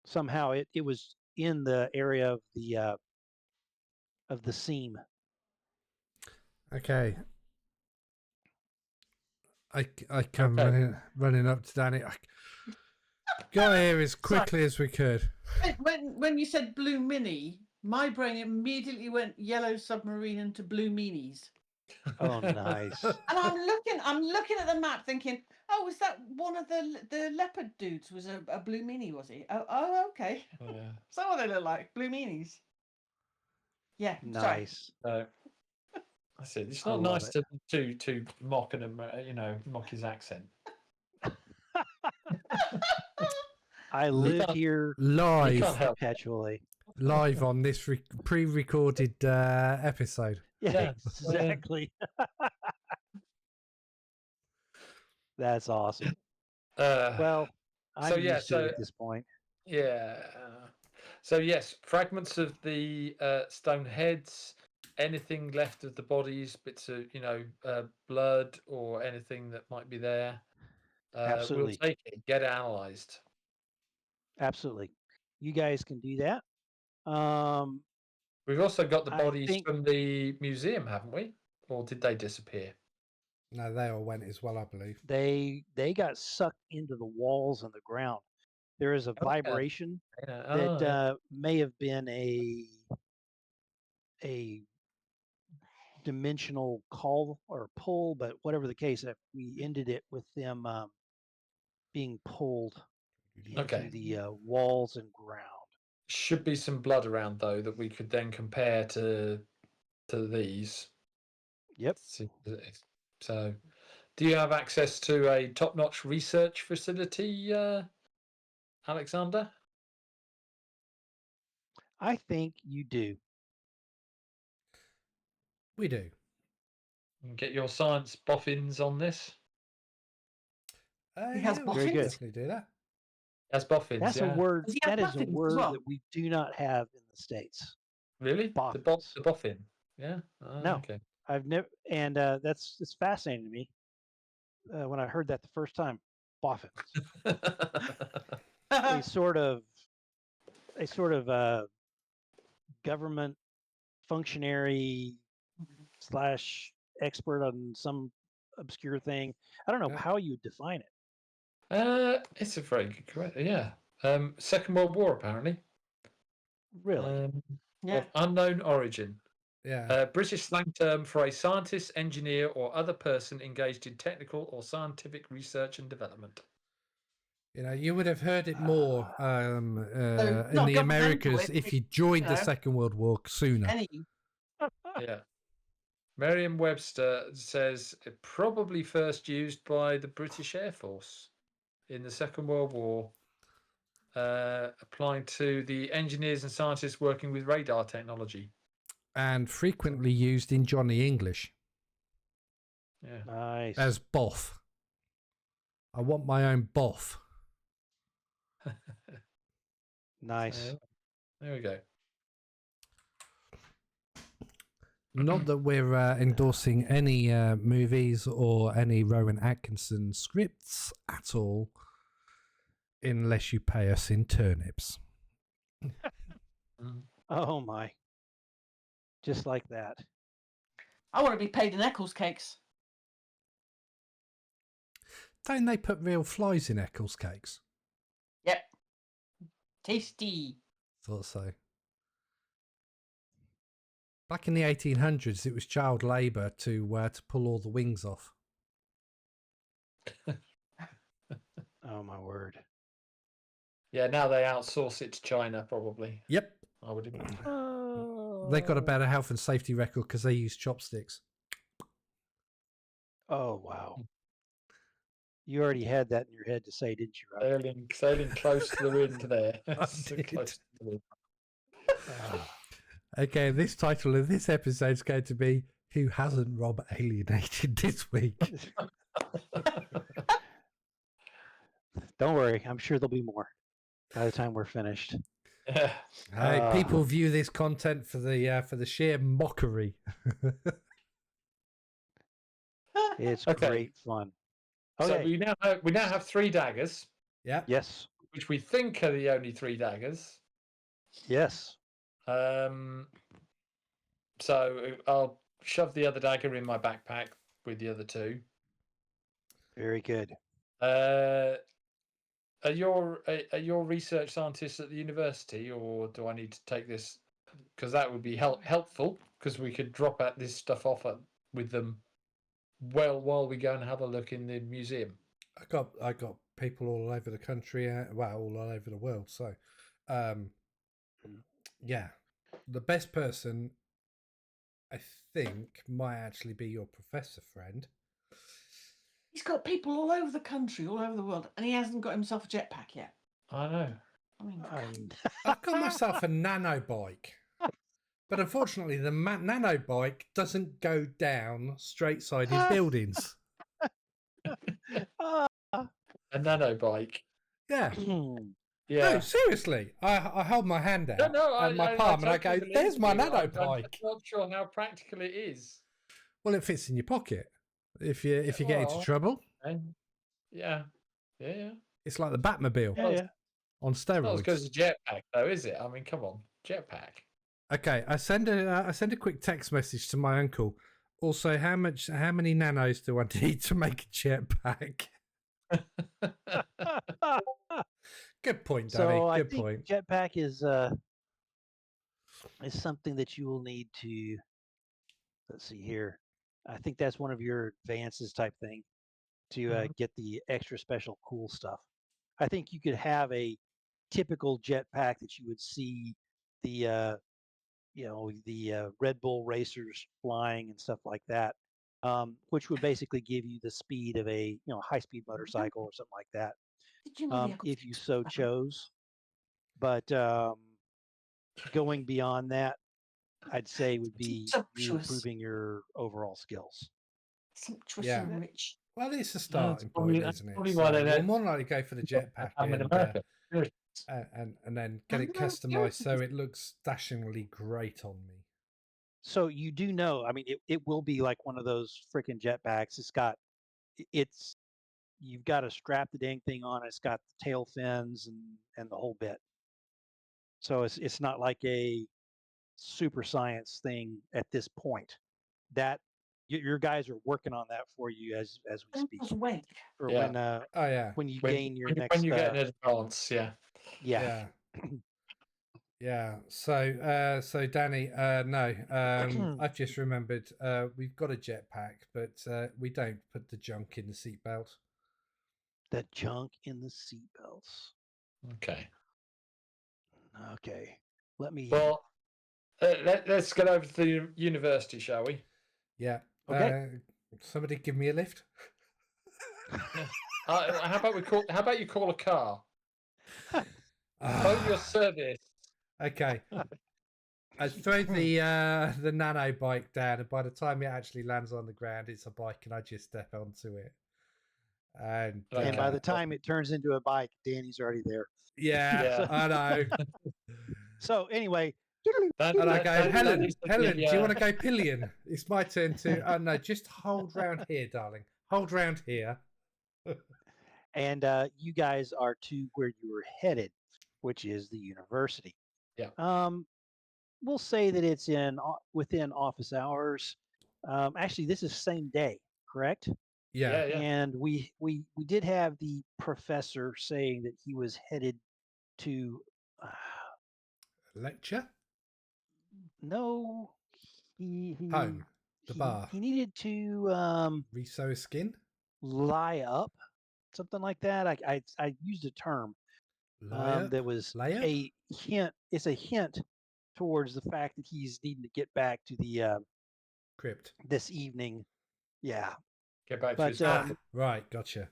Somehow it was in the area of the seam. Okay. I come running up to Danny. Got here as quickly as we could. When you said blue mini, my brain immediately went yellow submarine into blue meanies. Oh, nice. And I'm looking at the map, thinking, oh, was that one of the leopard dudes? Was a blue meanie? Was he? Oh, okay. Oh, yeah. So what they look like, blue meanies. Yeah, nice. I said it's not nice to mock mock his accent. I live here live perpetually. Live on this pre-recorded episode. Yeah, exactly. That's awesome. Well, I'm used to it at this point. Yeah. So yes, fragments of the stone heads, anything left of the bodies, bits of blood or anything that might be there. Absolutely. We'll take it, get it analyzed. Absolutely. You guys can do that. We've also got the bodies from the museum, haven't we? Or did they disappear? No, they all went as well, I believe. They got sucked into the walls and the ground. There is a vibration that may have been a dimensional call or pull, but whatever the case, we ended it with them being pulled into the walls and ground. Should be some blood around though that we could then compare to these. Yep. So, do you have access to a top-notch research facility, Alexander? I think you do. We do. Get your science boffins on this. He has boffins. Definitely do that. Has boffins. That's a word. That is a word that we do not have in the States. Really? Boffins. The boffin. Yeah. No. Okay. I've never, and it's fascinating to me when I heard that the first time. Boffins. a sort of government functionary / expert on some obscure thing. I don't know Yeah. how you would define it. It's a very good question. Yeah. Second World War, apparently. Really? Yeah. Of unknown origin. Yeah. British slang term for a scientist, engineer, or other person engaged in technical or scientific research and development. You know, you would have heard it more in not the governmental, Americas if you joined the know. Second World War sooner. Any. Yeah. Merriam-Webster says it probably first used by the British Air Force in the Second World War, applying to the engineers and scientists working with radar technology. And frequently used in Johnny English Yeah. Nice. as boff. I want my own boff. Nice. So, there we go. Not that we're endorsing any movies or any Rowan Atkinson scripts at all, unless you pay us in turnips. Oh my. Just like that. I want to be paid in Eccles cakes. Don't they put real flies in Eccles cakes? Yep. Tasty. Thought so. Back in the 1800s, it was child labour to pull all the wings off. Oh my word. Yeah, now they outsource it to China, probably. Yep. I would imagine. They got a better health and safety record because they use chopsticks. Oh wow. You already had that in your head to say, didn't you, Rob? Sailing close to the wind there. I So did. close to the wind. Okay, this title of this episode is going to be "Who Hasn't Rob Alienated This Week?" Don't worry. I'm sure there'll be more by the time we're finished. Yeah. Hey, people view this content for the sheer mockery. It's Okay. great fun. So Okay. we now have 3 daggers, Yeah. Yes. which we think are the only 3 daggers. Yes. So I'll shove the other dagger in my backpack with the other 2. Very good. Are your research scientists at the university, or do I need to take this? Because that would be helpful, because we could drop this stuff off with them while we go and have a look in the museum. I got people all over the country, all over the world. So, yeah, the best person, I think, might actually be your professor friend. He's got people all over the country, all over the world, and he hasn't got himself a jetpack yet. I know. I mean, I've got myself a nano bike, but unfortunately, the nano bike doesn't go down straight-sided buildings. A nano bike. Yeah. Yeah. No, seriously. I hold my hand out and my palm, and I go, totally "There's my believe you. nano I'm bike." not sure how practical it is. Well, it fits in your pocket if you get into trouble. Yeah. It's like the Batmobile Yeah. on Not as good as steroids. a jetpack, though, is it? I mean, come on, jetpack. Okay, I send a quick text message to my uncle. Also, how many nanos do I need to make a jetpack? Good point, Danny. So I Good think point. jetpack is something that you will need to. Let's see here. I think that's one of your advances type thing to get the extra special cool stuff. I think you could have a typical jetpack that you would see the Red Bull racers flying and stuff like that, which would basically give you the speed of a high speed motorcycle or something like that, did you know the if you so chose. But going beyond that, I'd say would be you sumptuous, improving your overall skills. sumptuous Yeah. and rich? Well, it's a starting point, isn't it? probably So why they we'll don't- more likely go for the jetpack I'm in and America. then get it customized so it looks dashingly great on me. So you do know, I mean, it will be like one of those freaking jetpacks. You've got to strap the dang thing on. It's got the tail fins and the whole bit. So it's not like a super science thing at this point. That your guys are working on that for you as we speak. Just wait. For Yeah. Oh yeah. when you When, gain your when, next when you get an advance, yeah. yeah. Yeah. So Danny, no, I've just remembered we've got a jetpack, but we don't put the junk in the seatbelt. The junk in the seatbelts. Okay. Okay. Let me. Well, let's get over to the university, shall we? Yeah. Okay. Somebody give me a lift. How about you call a car? Phone your service. Okay. I throw the nano bike down, and by the time it actually lands on the ground, it's a bike, and I just step onto it. And And by the time it turns into a bike, Danny's already there. yeah, I know. So anyway, And I go, Helen, Helen, do you want to go pillion? It's my turn to. Oh no, just hold round here, darling. Hold round here. and you guys are to where you were headed, which is the university. Yeah. We'll say that it's within office hours. Actually, this is same day, correct? Yeah. And we did have the professor saying that he was headed to. Lecture. No, he Home. The bar. He needed to Resew his skin. lie up, something like that. I used a term that was a hint. It's a hint towards the fact that he's needing to get back to the crypt this evening. Yeah. Get back to his right, gotcha.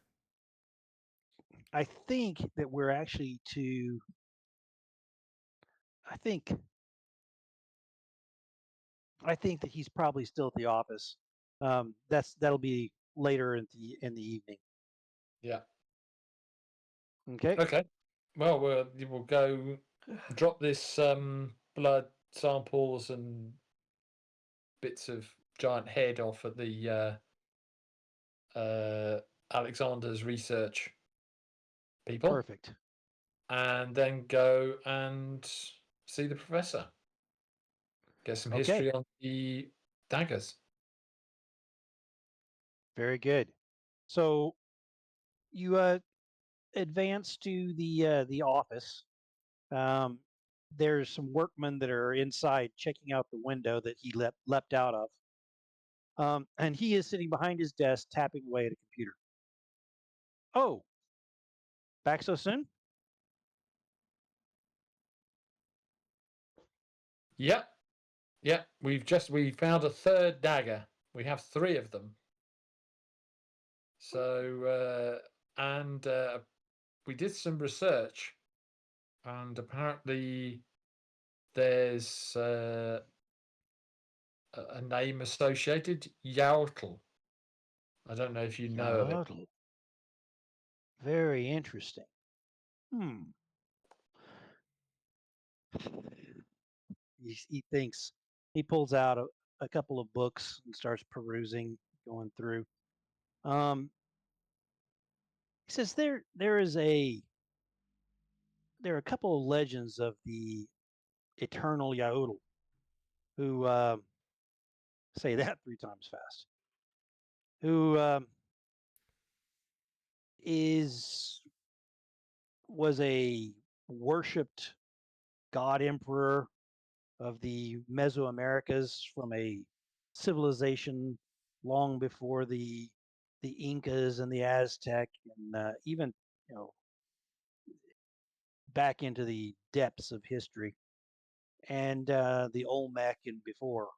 I think that we're actually to. I think that he's probably still at the office. That'll be later in the evening. Yeah. Okay. Okay. Well, we'll go drop this blood samples and bits of giant head off at the Alexander's research people. Perfect. And then go and see the professor. Get some history on the daggers. Very good. So you advance to the office. There's some workmen that are inside checking out the window that he leapt out of. And he is sitting behind his desk tapping away at a computer. Oh, back so soon? Yep. Yep. We found a third dagger. We have 3 of them. So we did some research, and apparently there's a name associated, Yautl. I don't know if you know of it. Very interesting. He thinks. He pulls out a couple of books and starts perusing, going through. He says there are a couple of legends of the eternal Yautl, who say that 3 times fast. Who was a worshipped god emperor of the Mesoamericas from a civilization long before the Incas and the Aztec, and even back into the depths of history, and the Olmec and before,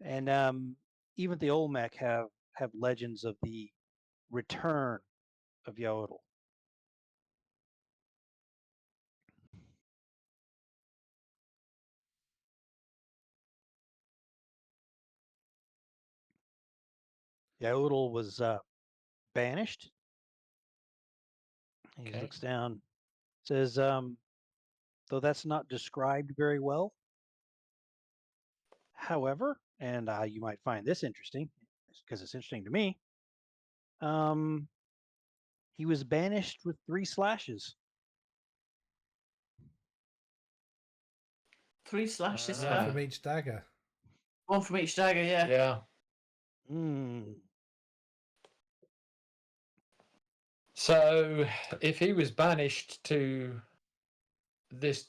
and even the Olmec have legends of the return of Yautl. Yautl was banished. He looks down, says, though that's not described very well. However, and you might find this interesting because it's interesting to me. He was banished with 3 slashes. 3 slashes One per. from each dagger. One from each dagger, yeah. Yeah. So if he was banished to this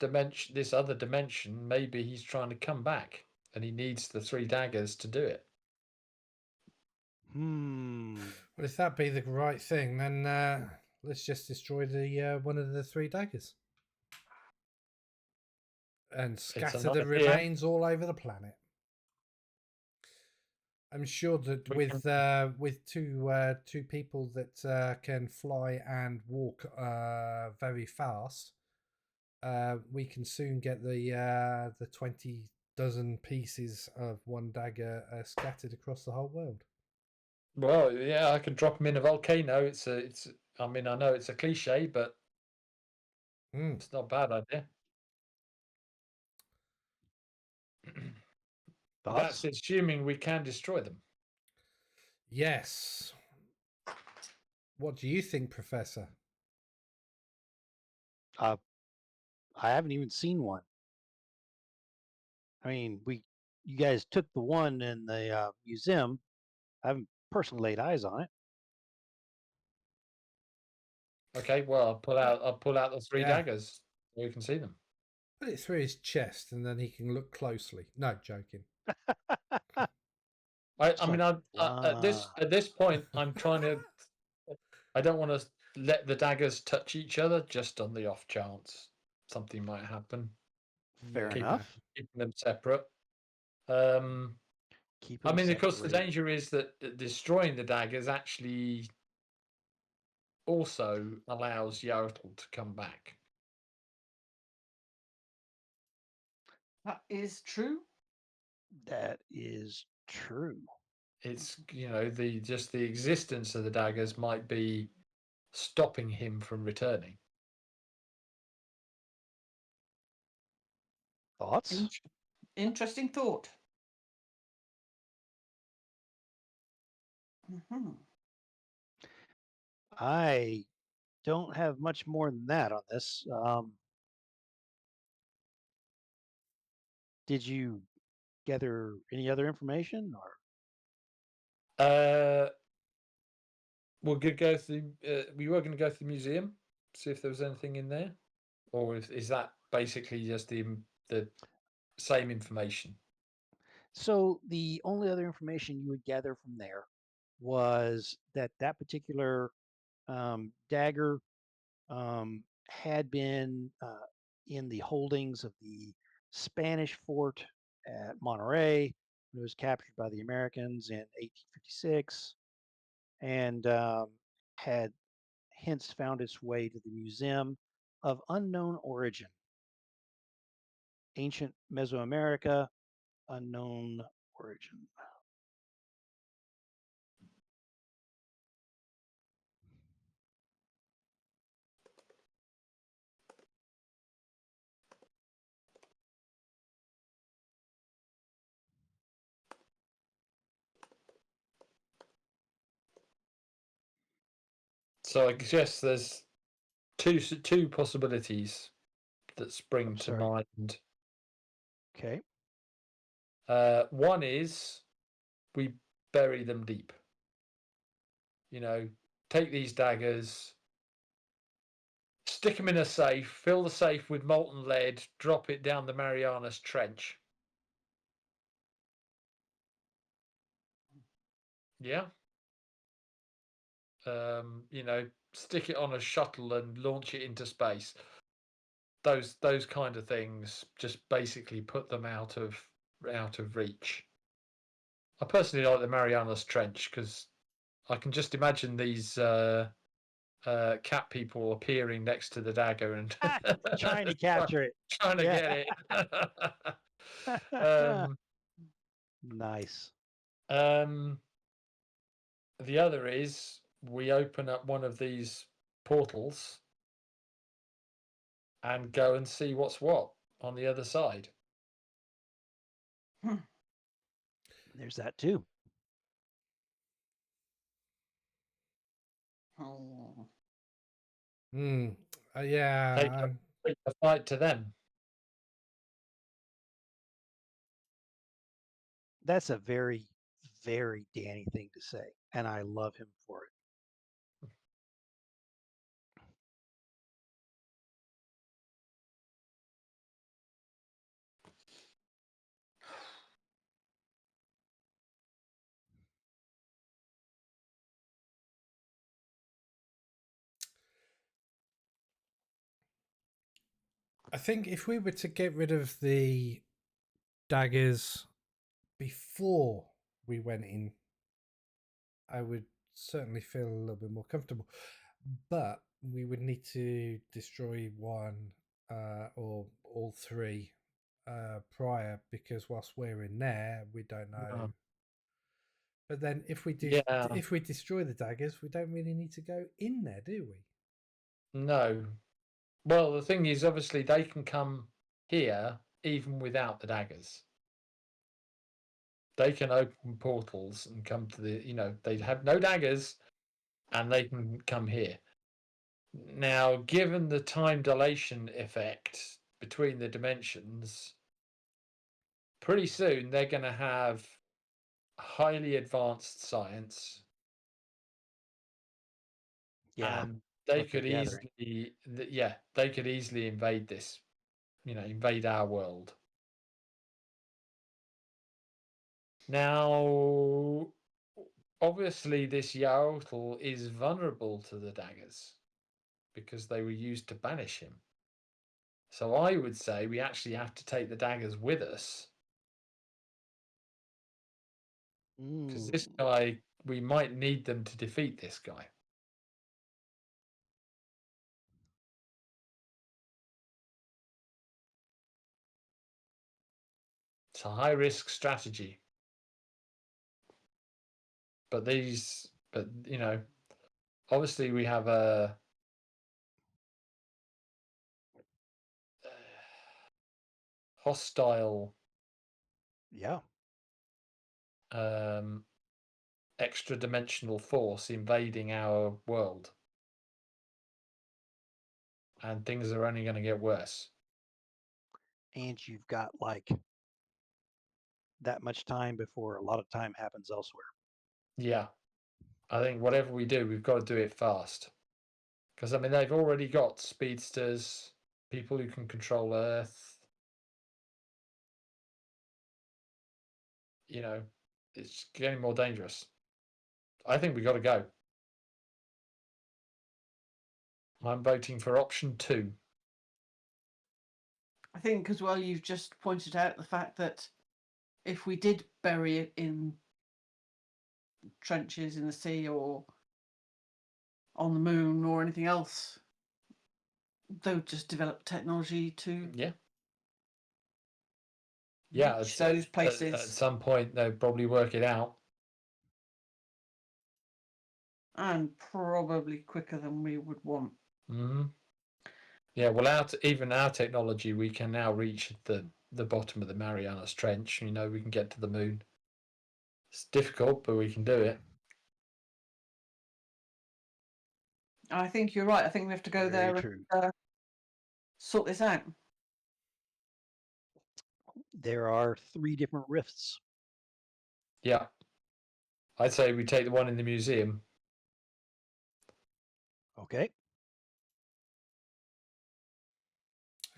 other dimension, maybe he's trying to come back and he needs the 3 daggers to do it. Well, if that be the right thing, then let's just destroy the one of the 3 daggers and scatter the idea. remains all over the planet. I'm sure that with two people that can fly and walk very fast, we can soon get the 20 dozen pieces of one dagger scattered across the whole world. Well, yeah, I can drop them in a volcano. It's I mean, I know it's a cliche, but it's not a bad idea. That's assuming we can destroy them. Yes. What do you think, Professor? I haven't even seen one. I mean, you guys took the one in the museum. I haven't personally laid eyes on it. Okay, well, I'll pull out the 3 daggers so we can see them. Put it through his chest, and then he can look closely. No, joking. I mean, at this point, I'm trying to. I don't want to let the daggers touch each other, just on the off chance something might happen. Fair enough. Keeping them separate. Keep I mean, of course, the separated. danger is that destroying the daggers actually also allows Yodel to come back. That is true. That is true. It's the existence of the daggers might be stopping him from returning. Thoughts? Interesting thought. Mm-hmm. I don't have much more than that on this. Did you gather any other information, or? We were going to go to the museum, see if there was anything in there, or is that basically just the same information? So the only other information you would gather from there was that particular dagger had been in the holdings of the Spanish fort at Monterey. It was captured by the Americans in 1856 and had hence found its way to the Museum of Unknown Origin, Ancient Mesoamerica, Unknown Origin. So I guess there's two possibilities that spring to mind. Okay. One is we bury them deep. Take these daggers, stick them in a safe, fill the safe with molten lead, drop it down the Marianas Trench. Yeah. Stick it on a shuttle and launch it into space. Those kind of things, just basically put them out of reach. I personally like the Marianas Trench because I can just imagine these cat people appearing next to the dagger and trying to capture it, trying to get it. Nice. The other is we open up one of these portals and go and see what's what on the other side. There's that too. Oh. Yeah. Take the fight to them. That's a very, very Danny thing to say, and I love him for it. I think if we were to get rid of the daggers before we went in, I would certainly feel a little bit more comfortable. But we would need to destroy one or all three prior, because whilst we're in there, we don't know. But then if we if we destroy the daggers, we don't really need to go in there, do we? No. Well, the thing is, obviously, they can come here even without the daggers. They can open portals and come to the, they have no daggers and they can come here. Now, given the time dilation effect between the dimensions, pretty soon they're going to have highly advanced science. Yeah, and they what they're could gathering. they could easily invade this, invade our world. Now, obviously, this Yautel is vulnerable to the daggers because they were used to banish him. So I would say we actually have to take the daggers with us, because this guy, we might need them to defeat this guy. It's a high risk strategy. But obviously we have a hostile extra dimensional force invading our world, and things are only going to get worse. And you've got like that much time before a lot of time happens elsewhere. Yeah, I think whatever we do, we've got to do it fast, because I mean they've already got speedsters, people who can control Earth. It's getting more dangerous. I think we got to go. I'm voting for option 2. I think as well, you've just pointed out the fact that if we did bury it in trenches in the sea or on the moon or anything else, they would just develop technology to reach those places. At some point, they'll probably work it out. And probably quicker than we would want. Mm-hmm. Yeah, well, even our technology, we can now reach the bottom of the Marianas Trench. We can get to the moon. It's difficult, but we can do it. I think you're right. I think we have to go there and sort this out. There are 3 different rifts. Yeah. I'd say we take the one in the museum. Okay.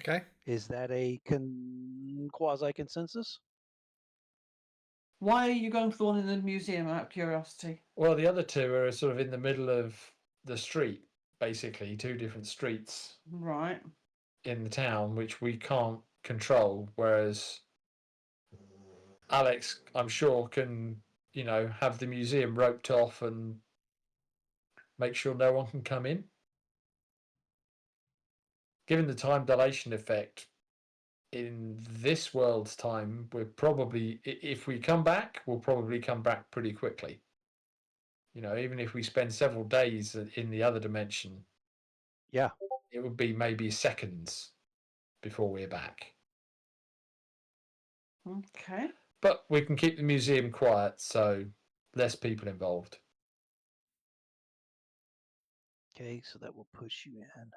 Okay. Is that a quasi-consensus? Why are you going for the one in the museum, out of curiosity? Well, the other 2 are sort of in the middle of the street, basically, 2 different streets. Right. In the town, which we can't control, whereas Alex, I'm sure, can, have the museum roped off and make sure no one can come in. Given the time dilation effect, in this world's time, we're probably, if we come back, we'll probably come back pretty quickly. Even if we spend several days in the other dimension, it would be maybe seconds before we're back. Okay. But we can keep the museum quiet, so less people involved. Okay, so that will push you in.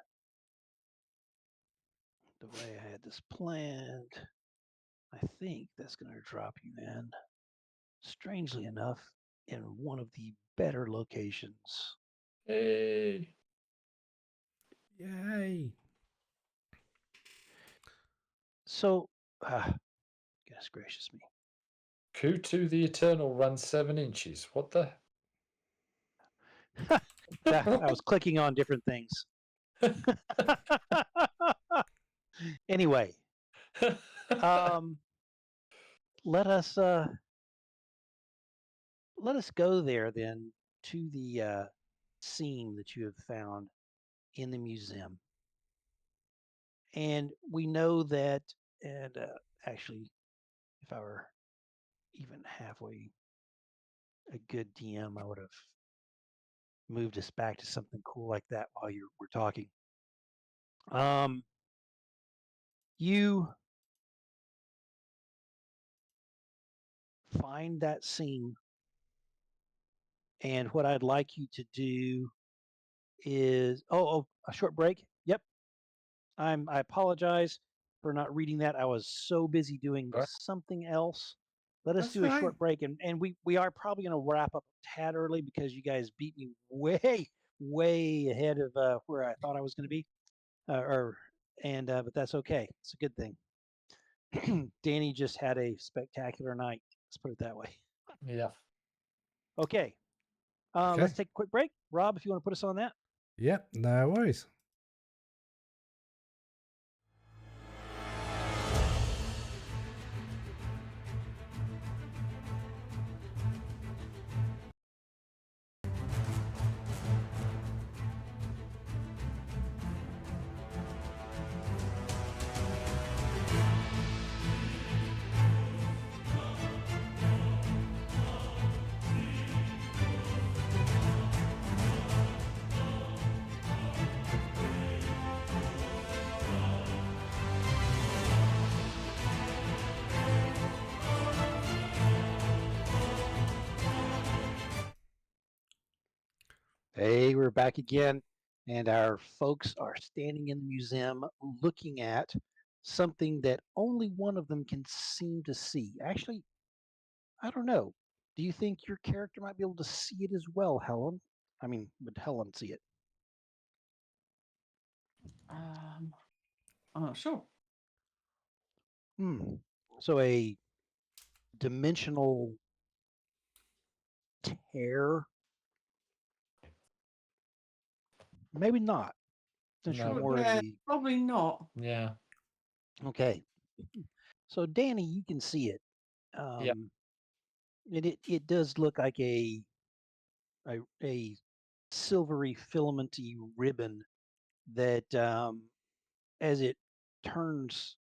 The way I had this planned, I think that's going to drop you in. strangely enough, in one of the better locations. Hey. Yay! So, goodness gracious me. Kutu the Eternal runs 7 inches. What the? I was clicking on different things. Anyway, let us go there then to the scene that you have found in the museum. And we know that, and actually, if I were even halfway a good DM, I would have moved us back to something cool like that while we're talking. You find that scene, and what I'd like you to do is a short break. Yep, I apologize for not reading that. I was so busy doing Right. something else. Let us That's do a fine. short break, and we are probably going to wrap up a tad early because you guys beat me way ahead of where I thought I was going to be, but that's okay. It's a good thing. Danny just had a spectacular night. Let's put it that way. Yeah. Okay. Okay. Let's take a quick break. Rob, if you want to put us on that. Yep, no worries. Hey, we're back again, and our folks are standing in the museum looking at something that only one of them can seem to see. Actually, I don't know. Do you think your character might be able to see it as well, Helen? I mean, would Helen see it? I'm not sure. So a dimensional tear? Maybe not. Since you're No. more in Yeah, the probably not. Yeah. okay. So Danny, you can see it. Yeah. It does look like a silvery filamenty ribbon that as it turns,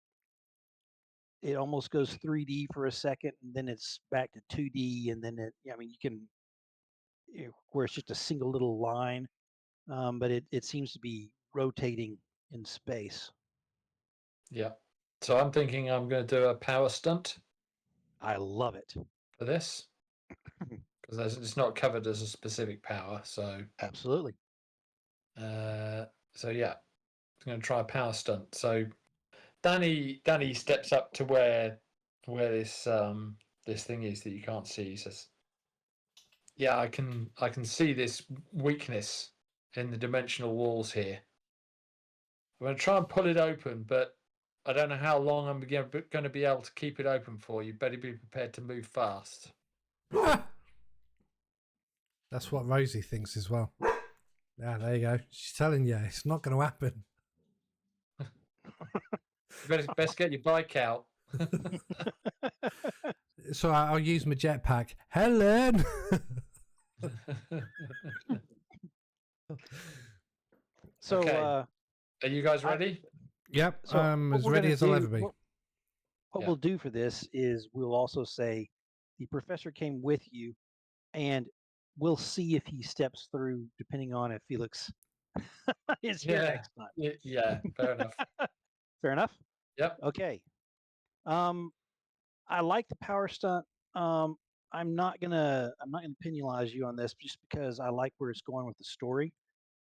it almost goes 3D for a second, and then it's back to 2D, and then I mean, you can, where it's just a single little line, but it seems to be rotating in space. Yeah. So I'm thinking I'm going to do a power stunt I love it. for this because it's not covered as a specific power. So Absolutely. so yeah, I'm going to try a power stunt. So Danny steps up to where this this thing is that you can't see. He says, "Yeah, I can see this weakness in the dimensional walls here. I'm going to try and pull it open, but I don't know how long I'm going to be able to keep it open for. You better be prepared to move fast." That's what Rosie thinks as well. Yeah, there you go. She's telling you it's not going to happen. You best get your bike out. So I'll use my jetpack. Helen! So Okay. Are you guys ready? Yep, So I'm what as we're ready gonna as I'll do- ever be. What Yeah. we'll do for this is we'll also say the professor came with you, and we'll see if he steps through, depending on if Felix is here next time. Yeah, fair enough. Fair enough. Yep. Okay. I like the power stunt. I'm not gonna penalize you on this just because I like where it's going with the story.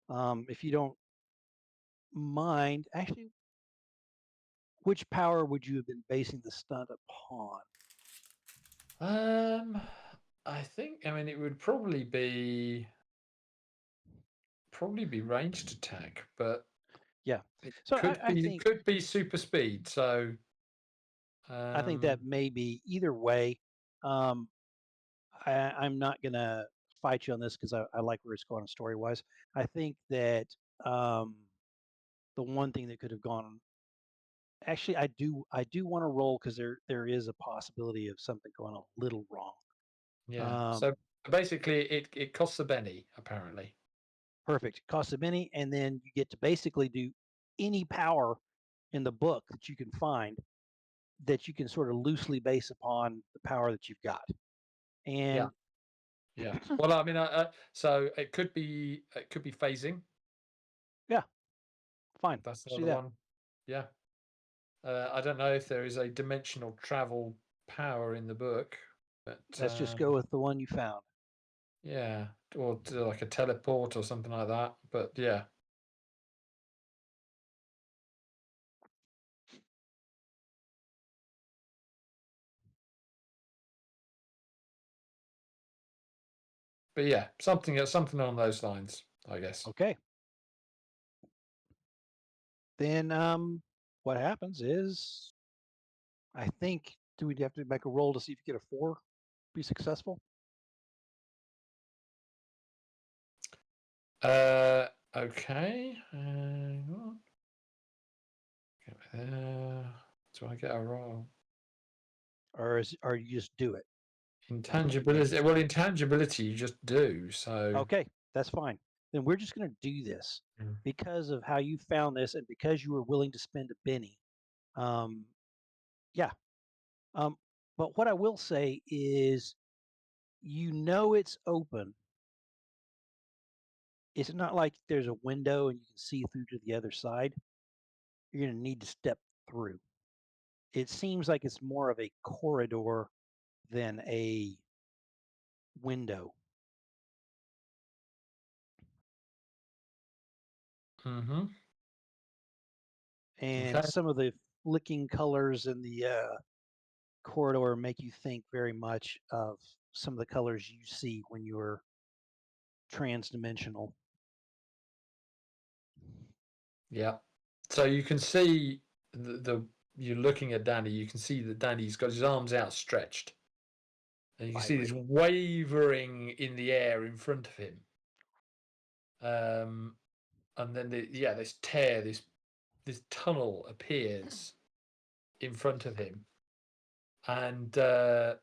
If you don't mind, actually, which power would you have been basing the stunt upon? I think. I mean, it would probably be ranged attack, but Yeah. it So could I be think super speed. So I think that may be either way. Um, I'm not gonna fight you on this because I like where it's going story wise. I think that um, the one thing that could have gone. Actually, I do want to roll because there is a possibility of something going a little wrong. yeah. So basically, it costs a penny apparently. Perfect. Costs a penny, and then you get to basically do any power in the book that you can find that you can sort of loosely base upon the power that you've got. And Yeah. Well, I mean, so it could be phasing. yeah, fine. That's Let's do another that. one. Yeah. I don't know if there is a dimensional travel power in the book, but Let's just go with the one you found. yeah, or like a teleport or something like that. But yeah. But yeah, something on those lines, I guess. Okay. Then what happens is I think do we have to make a roll to see if you get a 4 be successful? Okay. Hang on. Get there. Do I get a roll? Or you just do it? Intangibility. Well, intangibility you just do. So Okay, that's fine. Then we're just going to do this because of how you found this and because you were willing to spend a penny. Yeah. But what I will say is, it's open. It's not like there's a window and you can see through to the other side. You're going to need to step through. It seems like it's more of a corridor than a window. Mm-hmm. And Okay. some of the flicking colors in the corridor make you think very much of some of the colors you see when you're transdimensional. Yeah. So you can see you're looking at Danny. You can see that Danny's got his arms outstretched, and you can see this wavering in the air in front of him. And then this tear, this tunnel appears in front of him, and a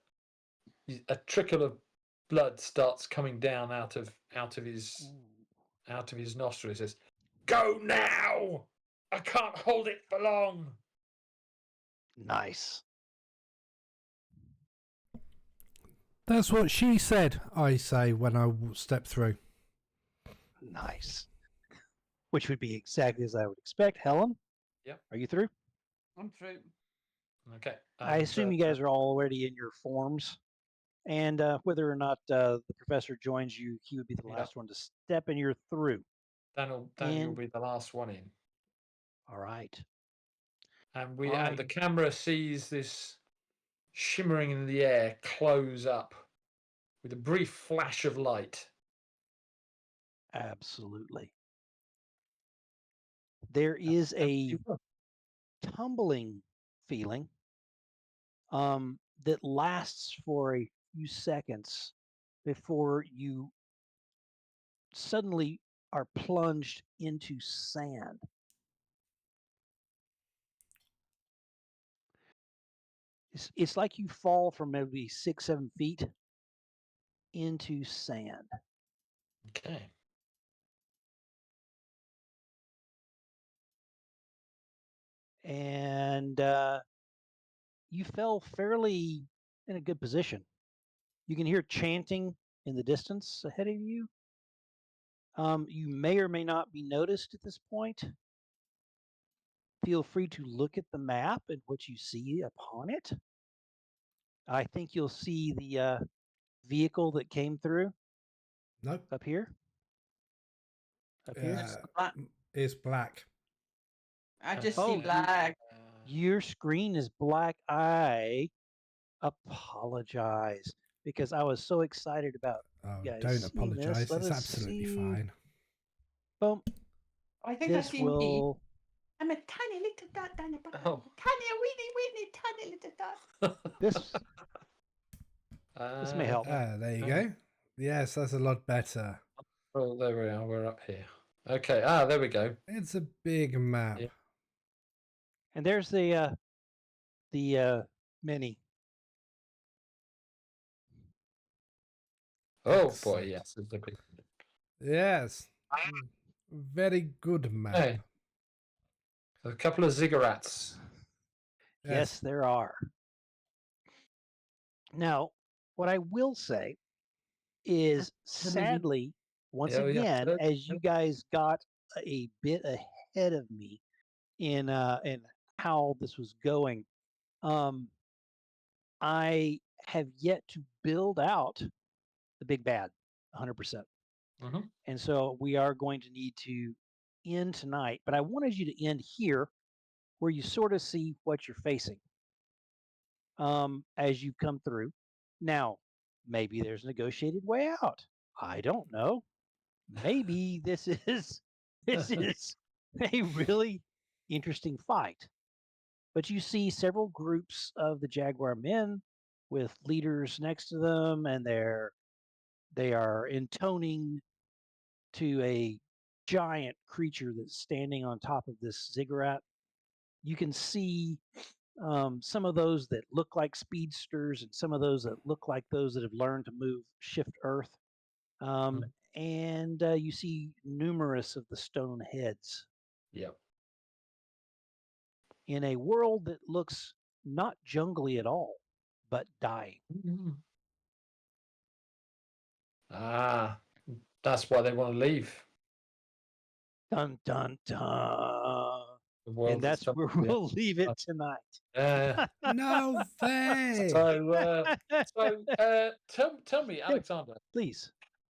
trickle of blood starts coming down out of his nostril. He says, "Go now! I can't hold it for long." Nice. That's what she said, I say when I step through. Nice. Which would be exactly as I would expect. Helen? Yep. Are you through? I'm through. Okay. I assume you guys are all already in your forms. And whether or not the professor joins you, he would be the last one to step, and you're through. Danny will be the last one in. All right. And the camera sees this shimmering in the air close up with a brief flash of light. Absolutely. There is a tumbling feeling that lasts for a few seconds before you suddenly are plunged into sand. It's like you fall from maybe 6-7 feet into sand. Okay. And you fell fairly in a good position. You can hear chanting in the distance ahead of you. You may or may not be noticed at this point. Feel free to look at the map and what you see upon it. I think you'll see the vehicle that came through. Nope. Up here. Up here. It's black. I just see black. Your screen is black. I apologize because I was so excited about Oh, you guys don't seeing this. apologise. Let It's us absolutely see. fine. Boom. I think I This see me. will. I'm a tiny little dot down the bottom. Oh. Tiny, weeny, tiny little dot. This may help. There you go. Yes, that's a lot better. Well, there we are. We're up here. Okay. There we go. It's a big map. Yeah. And there's the mini. Oh boy, Excellent. yes. It's a big... Yes. Very good map. Hey. A couple of ziggurats. Yes, there are. Now, what I will say is, sadly, once again, as you guys got a bit ahead of me in how this was going, I have yet to build out the big bad 100%. And so we are going to need to end tonight, but I wanted you to end here where you sort of see what you're facing as you come through. Now, maybe there's a negotiated way out. I don't know. Maybe this is a really interesting fight. But you see several groups of the Jaguar men with leaders next to them, and they are intoning to a giant creature that's standing on top of this ziggurat. You can see some of those that look like speedsters and some of those that look like those that have learned to shift earth. And you see numerous of the stone heads. Yep. In a world that looks not jungly at all, but dying. That's why they want to leave. Dun, dun, dun. And that's Stuff, where we'll leave it tonight. No way. Tell me, Alexander. Please.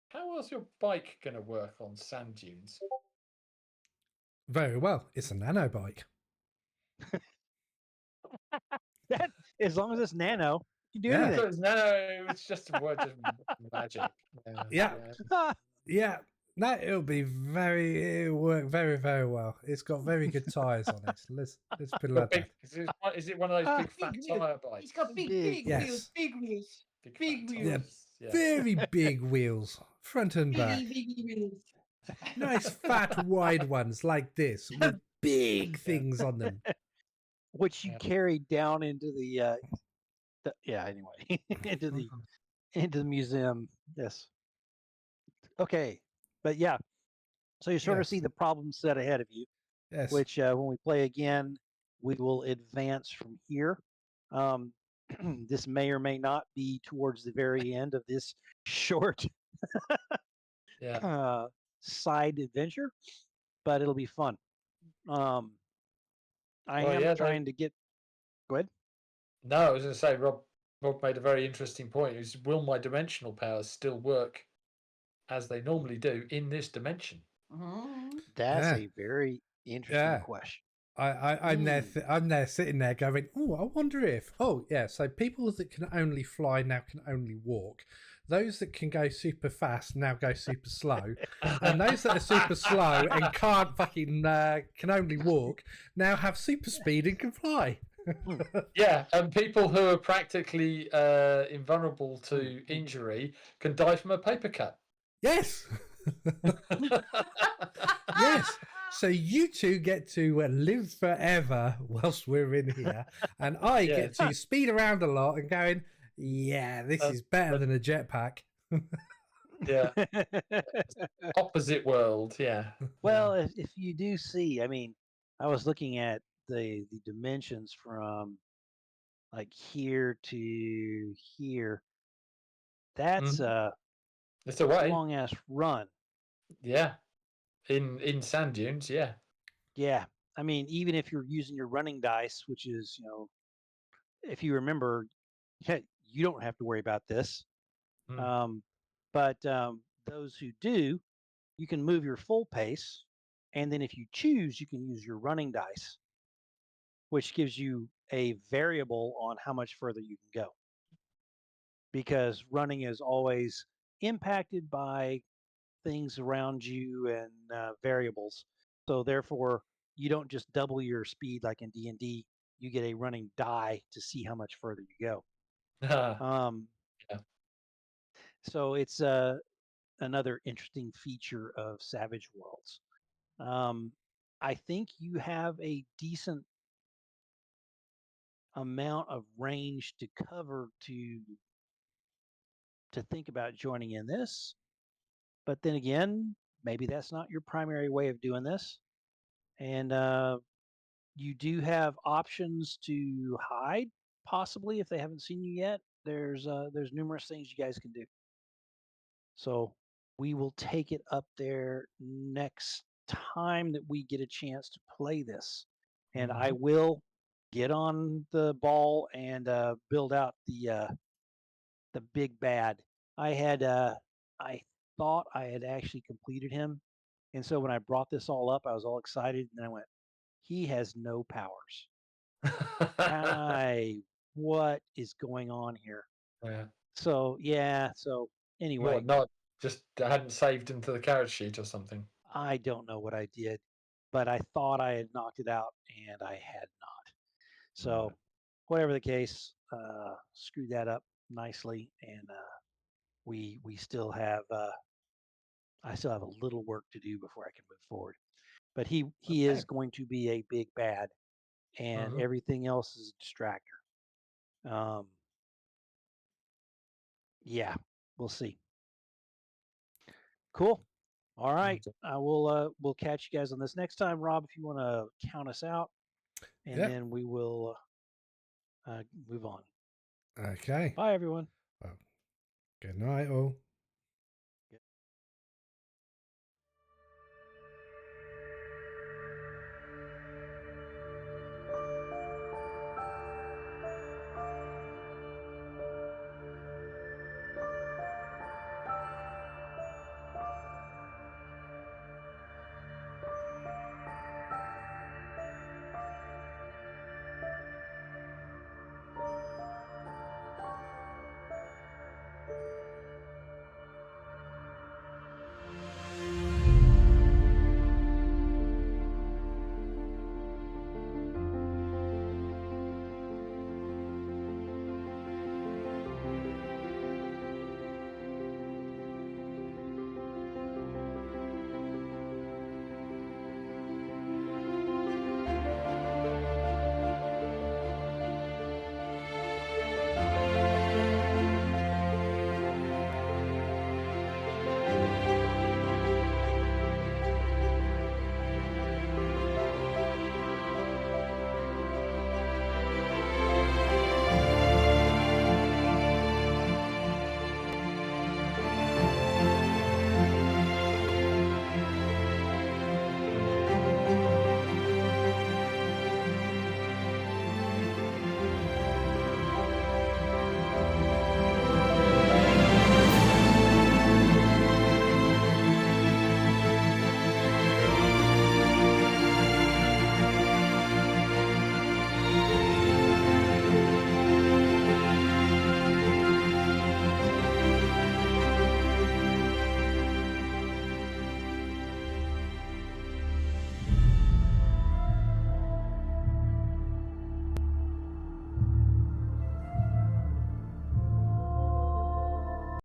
How was your bike going to work on sand dunes? Very well. It's a nano bike. That, as long as it's nano, you can do Yeah. anything. It's nano, it's just a word of magic. Yeah. Yeah. No, it'll work very, very well. It's got very good tires on it. So let's put it like that. Is it one of those big fat tire bikes? It's got big wheels, big wheels. Big wheels. Yeah, very big wheels, front and back. Big wheels. Nice fat wide ones like this with big things on them. Which you carry down into the anyway, into the museum. Yes. Okay. But yeah. So you sort of see the problem set ahead of you. Yes. Which when we play again, we will advance from here. This may or may not be towards the very end of this short side adventure, but it'll be fun. I am trying to get. Go ahead. No, I was going to say Rob made a very interesting point. Will my dimensional powers still work as they normally do in this dimension? That's a very interesting question. I'm there sitting there going, oh, I wonder if. Oh, yeah. So people that can only fly now can only walk. Those that can go super fast now go super slow, and those that are super slow and can't fucking can only walk now have super speed and can fly. Yeah, and people who are practically invulnerable to injury can die from a paper cut. Yes. Yes. So you two get to live forever whilst we're in here, and I get to speed around a lot and going, yeah, this is better than a jetpack. Yeah. Opposite world, yeah. Well, if you do see, I mean, I was looking at the dimensions from like here to here. That's it's a way. long ass run. Yeah. In sand dunes, yeah. Yeah. I mean, even if you're using your running dice, which is, if you remember, you don't have to worry about this. But those who do, you can move your full pace. And then if you choose, you can use your running dice, which gives you a variable on how much further you can go. because running is always impacted by things around you and variables. So therefore, you don't just double your speed like in D&D. You get a running die to see how much further you go. Um, Yeah. So it's another interesting feature of Savage Worlds. I think you have a decent amount of range to cover to think about joining in this. But then again, maybe that's not your primary way of doing this. And you do have options to hide, possibly if they haven't seen you yet. There's numerous things you guys can do. So we will take it up there next time that we get a chance to play this, and I will get on the ball and build out the big bad. I thought I had actually completed him, and so when I brought this all up, I was all excited, and then I went, he has no powers. What is going on here? Yeah. So anyway, What? Not just I hadn't saved into the character sheet or something. I don't know what I did, but I thought I had knocked it out, and I had not. So whatever the case, screwed that up nicely, and we still have I still have a little work to do before I can move forward. But he is Okay. going to be a big bad, and everything else is a distractor. Yeah, we'll see. Cool. All right. I will we'll catch you guys on this next time. Rob, if you want to count us out, and then we will move on. Okay. Bye, everyone. Well, good night, all.